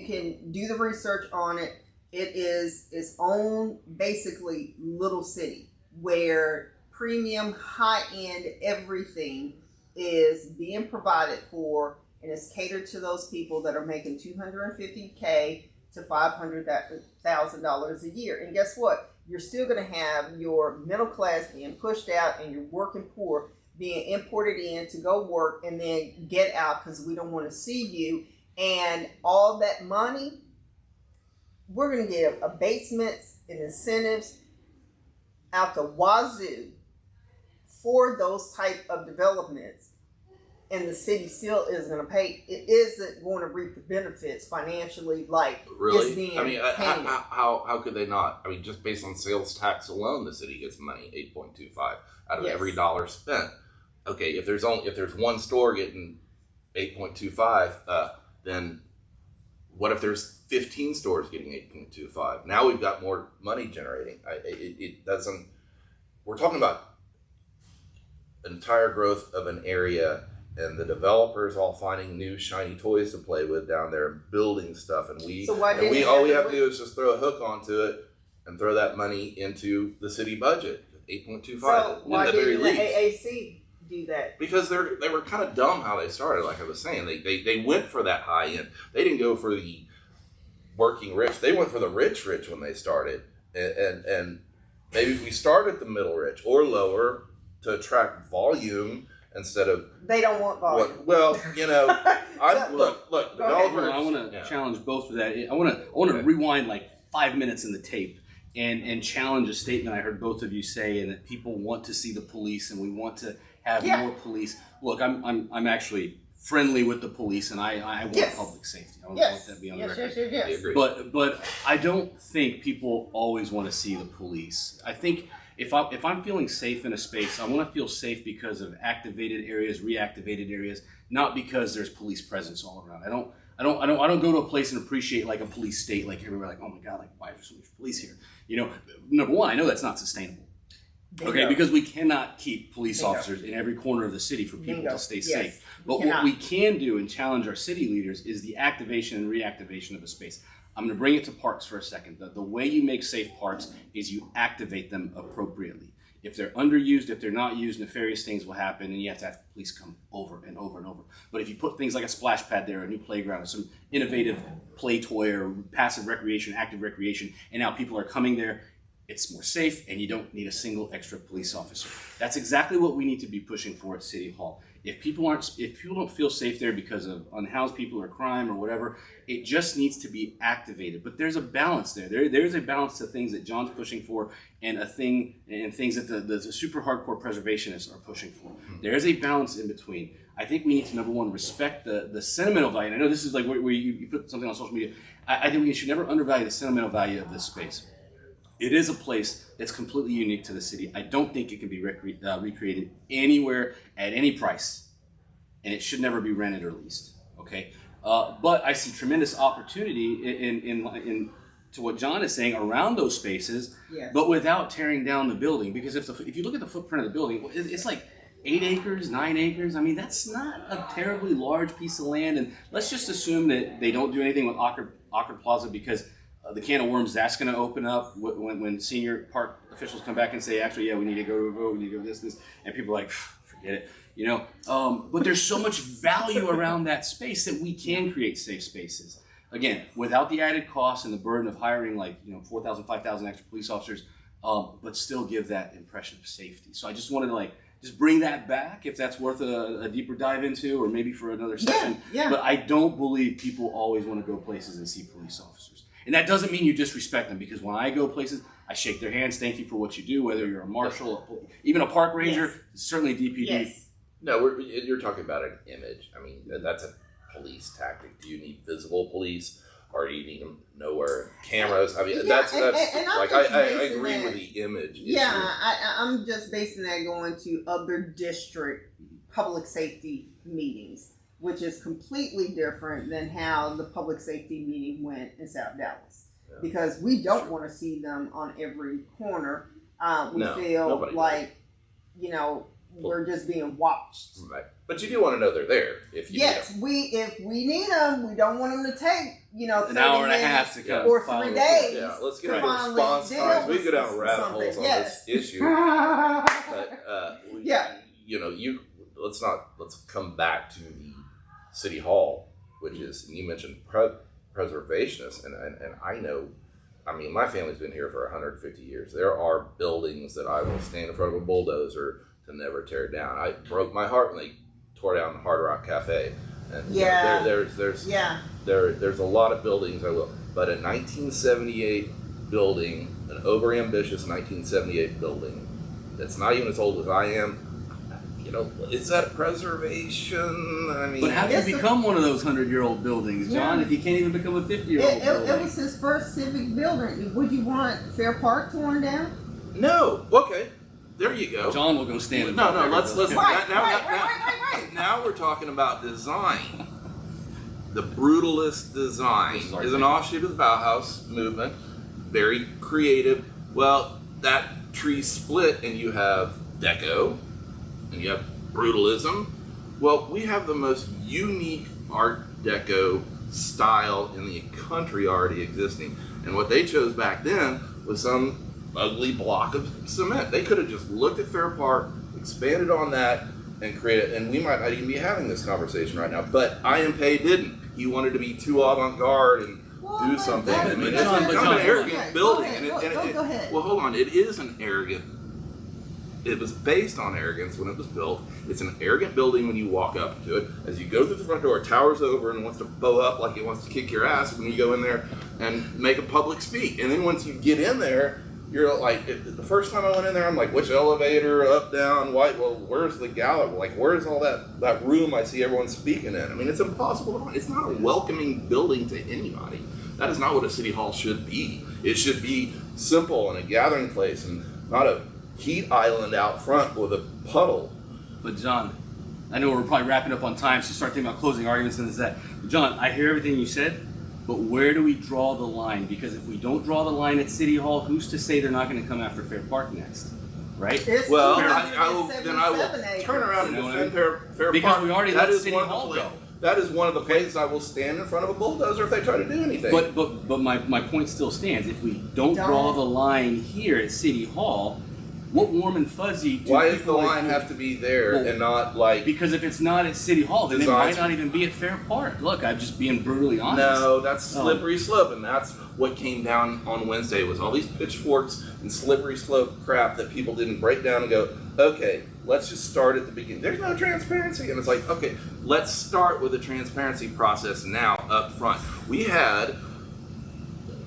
can do the research on it. It is its own basically little city where premium high end everything is being provided for, and it's catered to those people that are making $250K to $500,000 a year. And guess what? You're still going to have your middle class being pushed out and your working poor being imported in to go work and then get out because we don't want to see you. And all that money, we're going to give abatements and incentives out the wazoo for those type of developments. And the city still isn't going to pay. It isn't going to reap the benefits financially like it's being paid. How could they not? I mean, just based on sales tax alone, the city gets money, 8.25 out of every dollar spent. Okay, if there's one store getting 8.25, then what if there's 15 stores getting 8.25? Now we've got more money generating. It doesn't. We're talking about entire growth of an area. And the developers all finding new shiny toys to play with down there, and building stuff, and all we have to do is just throw a hook onto it and throw that money into the city budget, 8.25. So why didn't the AAC do that? Because they were kind of dumb how they started. Like I was saying, they went for that high end. They didn't go for the working rich. They went for the rich when they started. And maybe if we start at the middle rich or lower to attract volume. Instead of they don't want volume. Look. Developers. I want to challenge both of that. I want to rewind like 5 minutes in the tape and challenge a statement I heard both of you say, and that people want to see the police and we want to have more police. Look, I'm actually friendly with the police, and I want public safety. I want that to be on the record. Yes. But I don't think people always want to see the police. I think. If I'm feeling safe in a space, I want to feel safe because of activated areas, reactivated areas, not because there's police presence all around. I don't go to a place and appreciate like a police state, like everywhere, like, oh my God, like why is there so much police here? You know, number one, I know that's not sustainable. Okay, because we cannot keep police officers in every corner of the city for people to stay safe. But what we can do and challenge our city leaders is the activation and reactivation of a space. I'm going to bring it to parks for a second. The way you make safe parks is you activate them appropriately. If they're underused, if they're not used, nefarious things will happen, and you have to have police come over and over and over. But if you put things like a splash pad there, a new playground, or some innovative play toy, or passive recreation, active recreation, and now people are coming there, it's more safe, and you don't need a single extra police officer. That's exactly what we need to be pushing for at City Hall. If people don't feel safe there because of unhoused people or crime or whatever, it just needs to be activated. But there's a balance there. There's a balance to things that John's pushing for, and things that the super hardcore preservationists are pushing for. There is a balance in between. I think we need to, number one, respect the sentimental value. And I know this is like where you put something on social media. I think we should never undervalue the sentimental value of this space. It is a place that's completely unique to the city. I don't think it can be recreated anywhere at any price, and it should never be rented or leased. Okay, but I see tremendous opportunity in to what John is saying around those spaces, but without tearing down the building. Because if you look at the footprint of the building, it's like 8 acres, 9 acres. I mean, that's not a terribly large piece of land. And let's just assume that they don't do anything with Ocker Plaza because the can of worms that's going to open up when senior park officials come back and say, actually, we need to go to a vote, we need to go this, and people are like, forget it, you know. But there's so much value around that space that we can create safe spaces. Again, without the added cost and the burden of hiring 4,000, 5,000 extra police officers, but still give that impression of safety. So I just wanted to just bring that back if that's worth a deeper dive into, or maybe for another session. But I don't believe people always want to go places and see police officers. And that doesn't mean you disrespect them, because when I go places, I shake their hands, thank you for what you do, whether you're a marshal, even a park ranger, certainly DPD. Yes. No, you're talking about an image. I mean, that's a police tactic. Do you need visible police, or do you need them nowhere? Cameras. I mean, that's and I agree with the image. Yeah, I'm just basing that going to other district public safety meetings, which is completely different than how the public safety meeting went in South Dallas. Because we don't want to see them on every corner. We feel like, we're just being watched. Right. But you do want to know they're there. If you if we need them, we don't want them to take, an hour and a half to go. Or 3 days. Yeah, let's get into response times. We can go down rabbit holes on this issue. But, let's come back to the City Hall, which is, and you mentioned preservationists, and I know, I mean, my family's been here for 150 years. There are buildings that I will stand in front of a bulldozer to never tear down. I broke my heart when they tore down the Hard Rock Cafe. And Yeah. there's a lot of buildings I will, but a 1978 building, an overambitious 1978 building that's not even as old as I am, you know, is that preservation? I mean, but how do you become one of those 100-year-old buildings, John, if you can't even become a 50-year-old building? It was his first civic building. Would you want Fair Park torn down? No. Okay. There you go. John will go stand in No, front of let's Right. now we're talking about design. The brutalist design is an offshoot of the Bauhaus movement. Very creative. Well, that tree split and you have Deco and you have brutalism. Well, we have the most unique Art Deco style in the country already existing. And what they chose back then was some ugly block of cement. They could have just looked at Fair Park, expanded on that, and created, and we might not even be having this conversation right now, but IMPay didn't. He wanted to be too avant-garde and do something. I mean, it's become an arrogant building. Go ahead. Well, hold on. It is an arrogant. It was based on arrogance when it was built. It's an arrogant building when you walk up to it. As you go through the front door, it towers over and wants to bow up like it wants to kick your ass when you go in there and make a public speak. And then once you get in there, you're like, the first time I went in there, I'm like, which elevator, up, down, white, well, where's the gallery? Like, where's all that room I see everyone speaking in? I mean, it's impossible to find. It's not a welcoming building to anybody. That is not what a city hall should be. It should be simple and a gathering place and not a heat island out front with a puddle. But John, I know we're probably wrapping up on time, so start thinking about closing arguments and this that. John, I hear everything you said, but where do we draw the line? Because if we don't draw the line at City Hall, who's to say they're not going to come after Fair Park next? Right? Well, I will turn around and defend Fair Park. Because we already let City Hall go. That is one of the places I will stand in front of a bulldozer if they try to do anything. But my point still stands. If we don't draw the line here at City Hall, what warm and fuzzy do why does the line have to be there and not like... Because if it's not at City Hall, then it might not even be at Fair Park. Look, I'm just being brutally honest. No, that's slippery slope, and that's what came down on Wednesday was all these pitchforks and slippery slope crap that people didn't break down and go, okay, let's just start at the beginning. There's no transparency. And it's like, okay, let's start with the transparency process now up front. We had...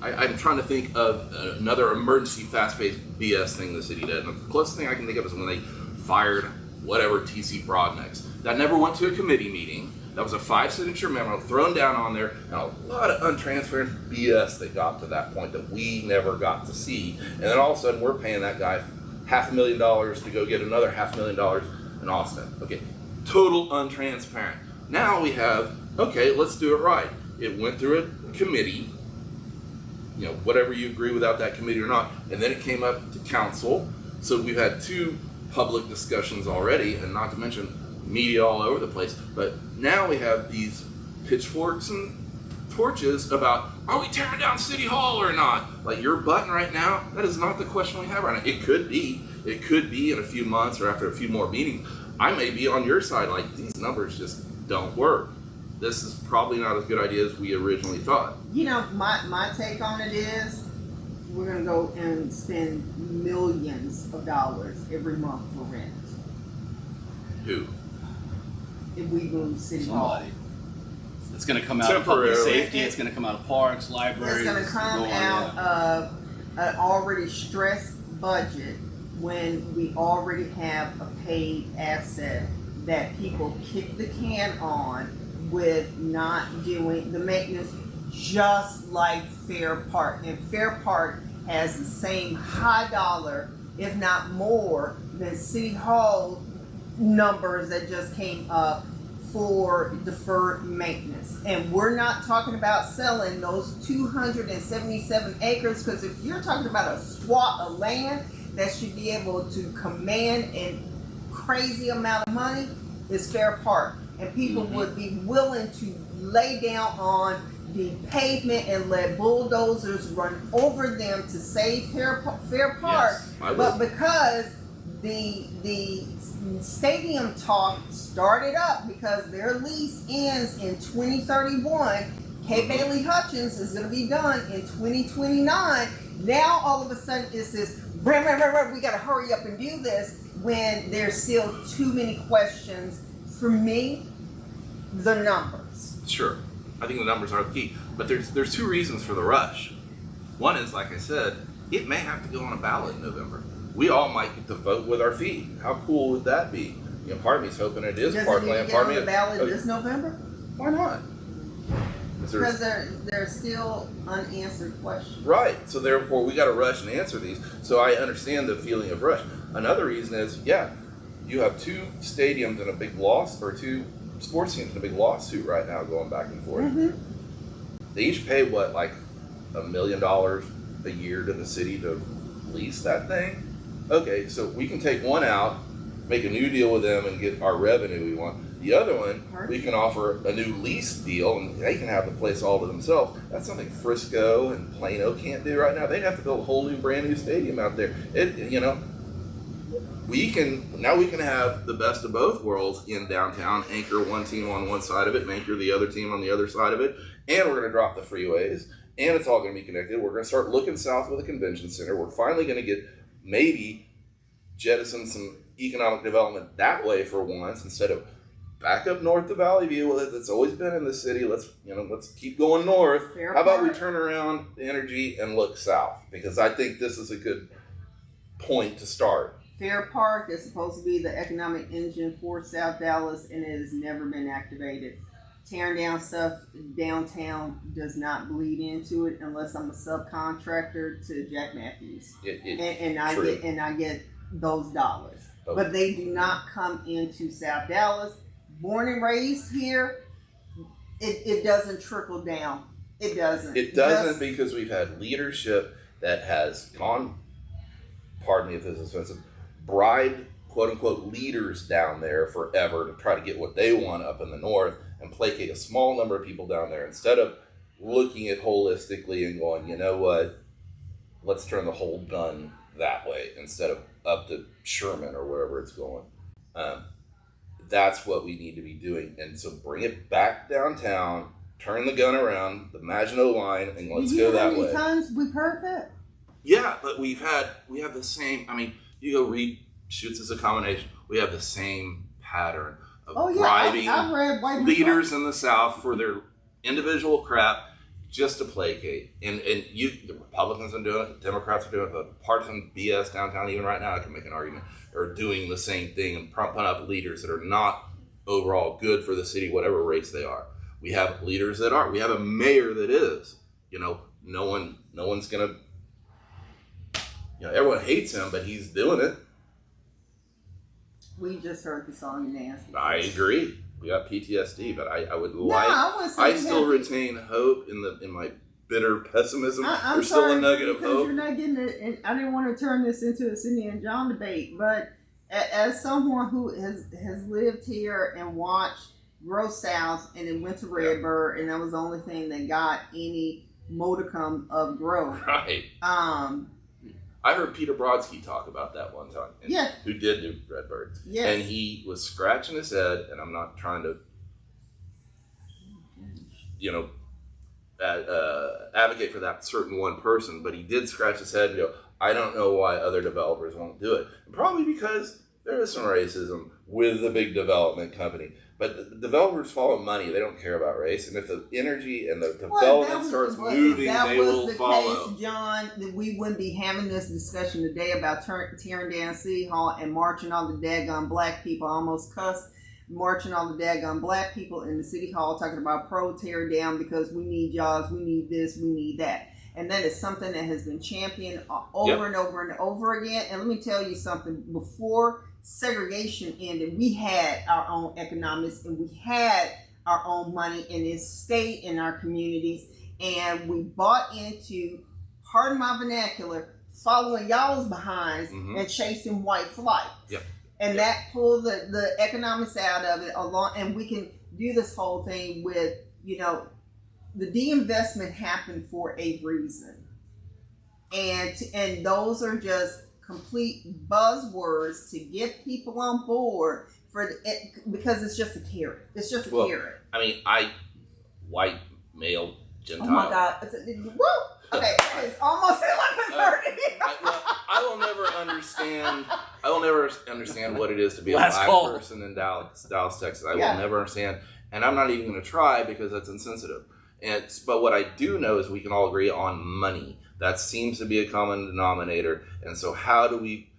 I'm trying to think of another emergency fast-paced BS thing the city did. And the closest thing I can think of is when they fired whatever TC Broadnex. That never went to a committee meeting. That was a 5-signature memo thrown down on there, and a lot of untransparent BS that got to that point that we never got to see. And then all of a sudden, we're paying that guy $500,000 to go get another $500,000 in Austin. Okay, total untransparent. Now we have, okay, let's do it right. It went through a committee. You know, whatever you agree without that committee or not, and then it came up to council. So we've had 2 public discussions already, and not to mention media all over the place. But now we have these pitchforks and torches about, are we tearing down City Hall or not? Like your button right now, that is not the question we have right now. It could be in a few months or after a few more meetings. I may be on your side, like these numbers just don't work. This is probably not as good idea as we originally thought. You know, my take on it is we're going to go and spend millions of dollars every month for rent. Who? If we move City Hall. It's going to come out of public safety. It's going to come out of parks, libraries. It's going to come out of an already stressed budget when we already have a paid asset that people kick the can on with not doing the maintenance, just like Fair Park. And Fair Park has the same high dollar, if not more, than City Hall numbers that just came up for deferred maintenance. And we're not talking about selling those 277 acres, because if you're talking about a swath of land that should be able to command a crazy amount of money, is Fair Park. And people would be willing to lay down on the pavement and let bulldozers run over them to save Fair Park. Yes, but because the stadium talk started up because their lease ends in 2031. K. Bailey Hutchins is going to be done in 2029. Now all of a sudden it's this, we got to hurry up and do this, when there's still too many questions. For me, the numbers. Sure, I think the numbers are the key, but there's two reasons for the rush. One is, like I said, it may have to go on a ballot in November. We all might get to vote with our feet. How cool would that be? You know, part of me's hoping it is Parkland. Part of me on the ballot this November. Why not? Because there's still unanswered questions. Right. So therefore, we got to rush and answer these. So I understand the feeling of rush. Another reason is, you have two stadiums and a big loss, or two sports teams in a big lawsuit right now going back and forth. Mm-hmm. They each pay what, like $1 million a year to the city to lease that thing? Okay, so we can take one out, make a new deal with them, and get our revenue we want. The other one, we can offer a new lease deal, and they can have the place all to themselves. That's something Frisco and Plano can't do right now. They'd have to build a whole new, brand new stadium out there. We can have the best of both worlds in downtown, anchor one team on one side of it, and anchor the other team on the other side of it, and we're going to drop the freeways, and it's all going to be connected. We're going to start looking south with a convention center. We're finally going to get, maybe, jettison some economic development that way for once, instead of back up north to Valley View. That's always been in the city. Let's keep going north. How about we turn around the energy and look south? Because I think this is a good point to start. Fair Park is supposed to be the economic engine for South Dallas, and it has never been activated. Tearing down stuff downtown does not bleed into it unless I'm a subcontractor to Jack Matthews, and I get those dollars. Okay. But they do not come into South Dallas. Born and raised here, it doesn't trickle down. It doesn't. It doesn't, because we've had leadership that has gone, pardon me if this is offensive, bribed quote unquote leaders down there forever to try to get what they want up in the north and placate a small number of people down there, instead of looking at holistically and going, you know what, let's turn the whole gun that way instead of up to Sherman or wherever it's going. That's what we need to be doing. And so bring it back downtown, turn the gun around, the Maginot Line, and let's go that way. How many times we've heard that? Yeah, but we have the same, you go read Shoots as a combination, we have the same pattern of bribing leaders in the South for their individual crap just to placate. And the Republicans are doing it, the Democrats are doing it, the partisan BS downtown, even right now I can make an argument, are doing the same thing and pumping up leaders that are not overall good for the city, whatever race they are. We have leaders that are. We have a mayor that is. No one's gonna, everyone hates him, but he's doing it. We just heard the song and dance. I agree. We got PTSD, but I still retain hope in my bitter pessimism. There's still a nugget of hope. You're not getting it, and I didn't want to turn this into a Cindy and John debate, but as someone who has lived here and watched grow south and then went to Redbird, and that was the only thing that got any modicum of growth. Right. I heard Peter Brodsky talk about that one time. Who did do Redbird. Yes. And he was scratching his head, and I'm not trying to, advocate for that certain one person, but he did scratch his head and go, I don't know why other developers won't do it. And probably because there is some racism with the big development company. But the developers follow money. They don't care about race. And if the energy and the development starts moving, they will follow. Case, John, we wouldn't be having this discussion today about tearing down City Hall and marching all the daggone black people. I almost cussed. Marching all the daggone black people in the City Hall talking about tear down because we need jobs, we need this, we need that. And that is something that has been championed over and over and over again. And let me tell you something. Before segregation ended, we had our own economics and we had our own money, and it stayed in our communities. And we bought into, pardon my vernacular, following y'all's behinds and chasing white flight. Yep. And that pulled the economics out of it along. And we can do this whole thing with, the de-investment happened for a reason. And those are just complete buzzwords to get people on board because it's just a carrot. It's just a carrot. I mean, white male Gentile. Oh my God! Woo! Okay, it's almost 11:30. I will never understand. I will never understand what it is to be a black person in Dallas, Texas. I will never understand, and I'm not even going to try because that's insensitive. But what I do know is we can all agree on money. That seems to be a common denominator. And so how do we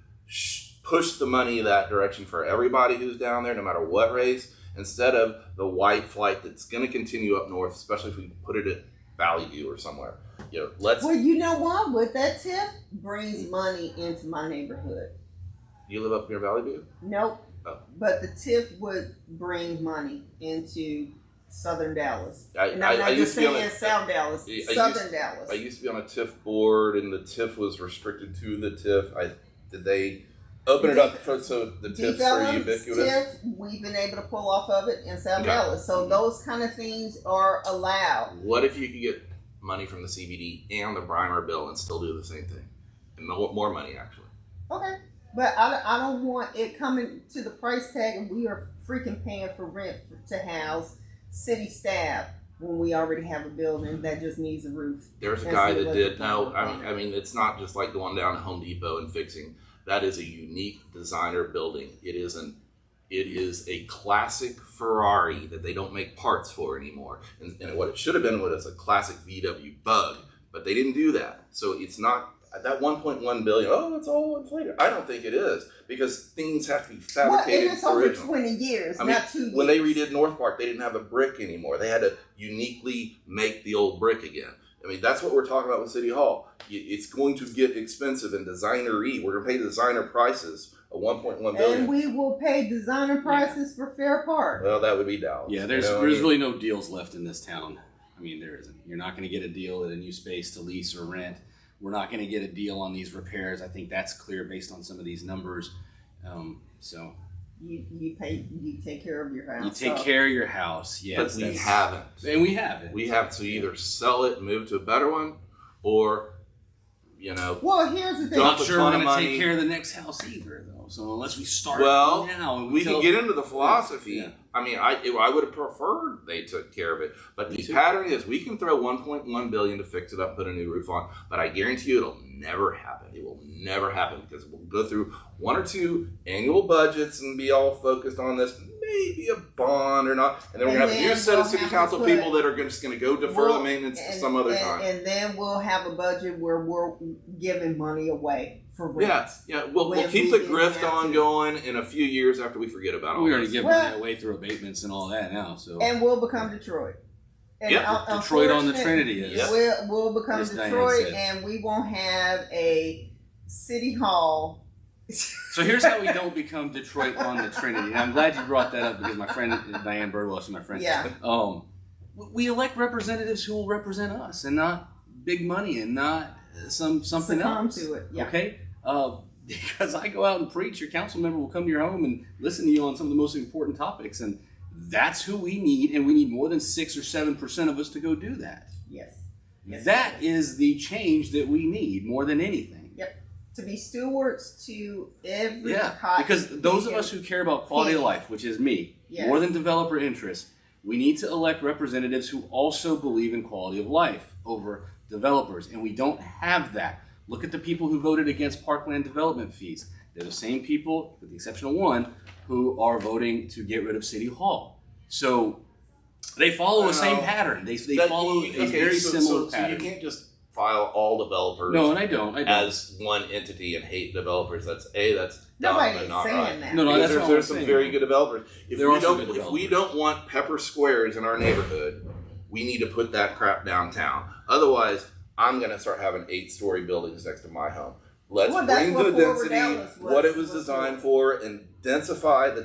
push the money that direction for everybody who's down there, no matter what race, instead of the white flight that's going to continue up north, especially if we put it at Valley View or somewhere. Well, you know what? With that TIF brings money into my neighborhood. You live up near Valley View? Nope. Oh. But the TIF would bring money into Southern Dallas. I'm not I just saying South Dallas, Southern Dallas. I used to be on a TIF board, and the TIF was restricted to the TIF. Did they open it up so the TIFs are ubiquitous? TIF, we've been able to pull off of it in South Dallas. So those kind of things are allowed. What if you could get money from the CBD and the Brimer bill and still do the same thing? And more money, actually. Okay. But I don't want it coming to the price tag, and we are freaking paying for rent to house city staff when we already have a building that just needs a roof. There's a guy that did. No, I mean, it's not just like going down to Home Depot and fixing. That is a unique designer building. It is a classic Ferrari that they don't make parts for anymore. And what it should have been was a classic VW Bug, but they didn't do that. So it's not that 1.1 billion. Oh, it's all inflated. I don't think it is, because things have to be fabricated. Well, it's over 20 years, not 2 years. When they redid North Park, they didn't have a brick anymore. They had to uniquely make the old brick again. I mean, that's what we're talking about with City Hall. It's going to get expensive and designer-y. We're going to pay designer prices of $1.1 billion. And we will pay designer prices for Fair Park. Well, that would be Dallas. Yeah, there's really no deals left in this town. I mean, there isn't. You're not going to get a deal at a new space to lease or rent. We're not going to get a deal on these repairs. I think that's clear based on some of these numbers. So you take care of your house. You take care of your house. Yes, but we haven't. And we haven't. We have to either sell it and move to a better one, or Well, here's the thing. Not sure we're going to take care of the next house either, though. So unless we start now, and we can get into the philosophy. Yeah. I mean, I would have preferred they took care of it, but the pattern is we can throw $1.1 billion to fix it up, put a new roof on, but I guarantee you it'll never happen. It will never happen, because we'll go through 1 or 2 annual budgets and be all focused on this, maybe a bond or not, and then we're going to have a new set of city council people that are just going to go defer the maintenance to some other time. And then we'll have a budget where we're giving money away for rent. Yeah. We'll keep the grift going in a few years after we forget about it. We already give money away through abatements and all that now. So and we'll become Detroit. And Detroit on the Trinity is. We'll become Detroit, and we won't have a city hall. So here's how we don't become Detroit on the Trinity. And I'm glad you brought that up, because my friend Diane Birdwell, she's my friend. Yeah. We elect representatives who will represent us, and not big money, and not something else. To it. Yeah. Okay. Because I go out and preach, your council member will come to your home and listen to you on some of the most important topics, and that's who we need, and we need more than 6 or 7% of us to go do that. Yes. That is the change that we need more than anything. Yep. To be stewards to every because those of us who care about quality of life, which is me, more than developer interest, we need to elect representatives who also believe in quality of life over developers, and we don't have that. Look at the people who voted against Parkland development fees. They're the same people, with the exception of one, who are voting to get rid of City Hall. So they follow the same pattern. They follow a very similar pattern. So you can't just file all developers as one entity and hate developers. That's dumb and not right. That. No, there's some very good developers. If we don't want pepper squares in our neighborhood, we need to put that crap downtown. Otherwise, I'm going to start having 8-story buildings next to my home. Let's bring the density, what it was designed for, and densify the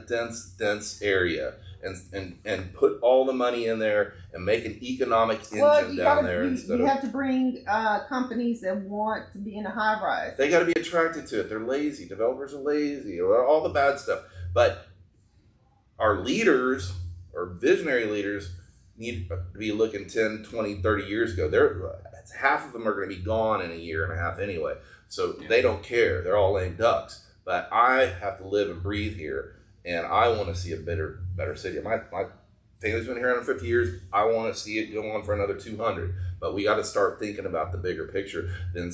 dense area, and put all the money in there and make an economic engine down there. You have to bring companies that want to be in a high rise. They got to be attracted to it. They're lazy. Developers are lazy. All the bad stuff. But our leaders, or visionary leaders, need to be looking 10, 20, 30 years ago. half of them are going to be gone in a year and a half anyway. So they don't care. They're all lame ducks. But I have to live and breathe here, and I want to see a better city. My family's been here 150 years. I want to see it go on for another 200. But we got to start thinking about the bigger picture than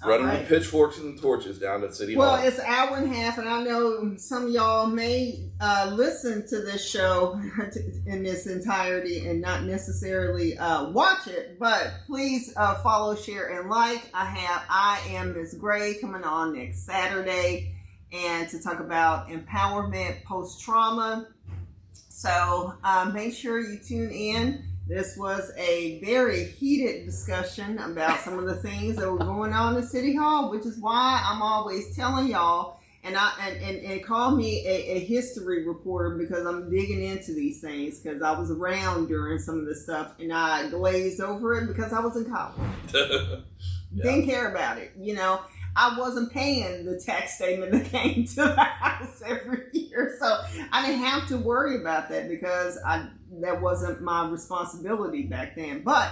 running with pitchforks and torches down to City Hall. Well, it's an hour and a half, and I know some of y'all may listen to this show in its entirety and not necessarily watch it, but please follow, share, and like. I am Miss Gray coming on next Saturday and to talk about empowerment post-trauma. So make sure you tune in. This was a very heated discussion about some of the things that were going on in City Hall, which is why I'm always telling y'all, and call me a history reporter, because I'm digging into these things, because I was around during some of this stuff and I glazed over it because I was in college. Didn't care about it, I wasn't paying the tax statement that came to the house every year, so I didn't have to worry about that because that wasn't my responsibility back then. But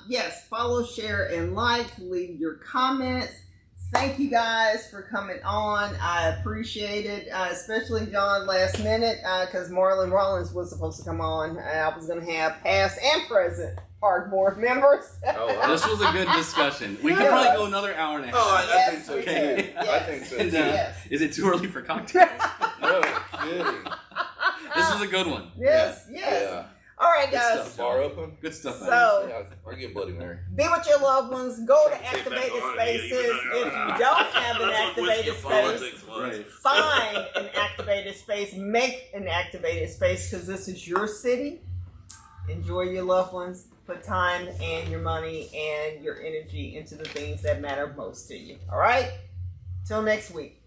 yes, follow, share, and like. Leave your comments. Thank you guys for coming on. I appreciate it, especially John last minute, because Marlon Rollins was supposed to come on. I was going to have past and present Park Board members. This was a good discussion. We could probably go another hour and a half. I think so. Okay. Yes. I think so. And, is it too early for cocktails? No kidding. This is a good one. Yes. Yeah. All right, guys. Good stuff. Bar open. Good stuff. So, I get Bloody Mary. be with your loved ones. Go to activated spaces. If you don't have an activated space, find an activated space. Make an activated space, because this is your city. Enjoy your loved ones. Put time and your money and your energy into the things that matter most to you. All right? Till next week.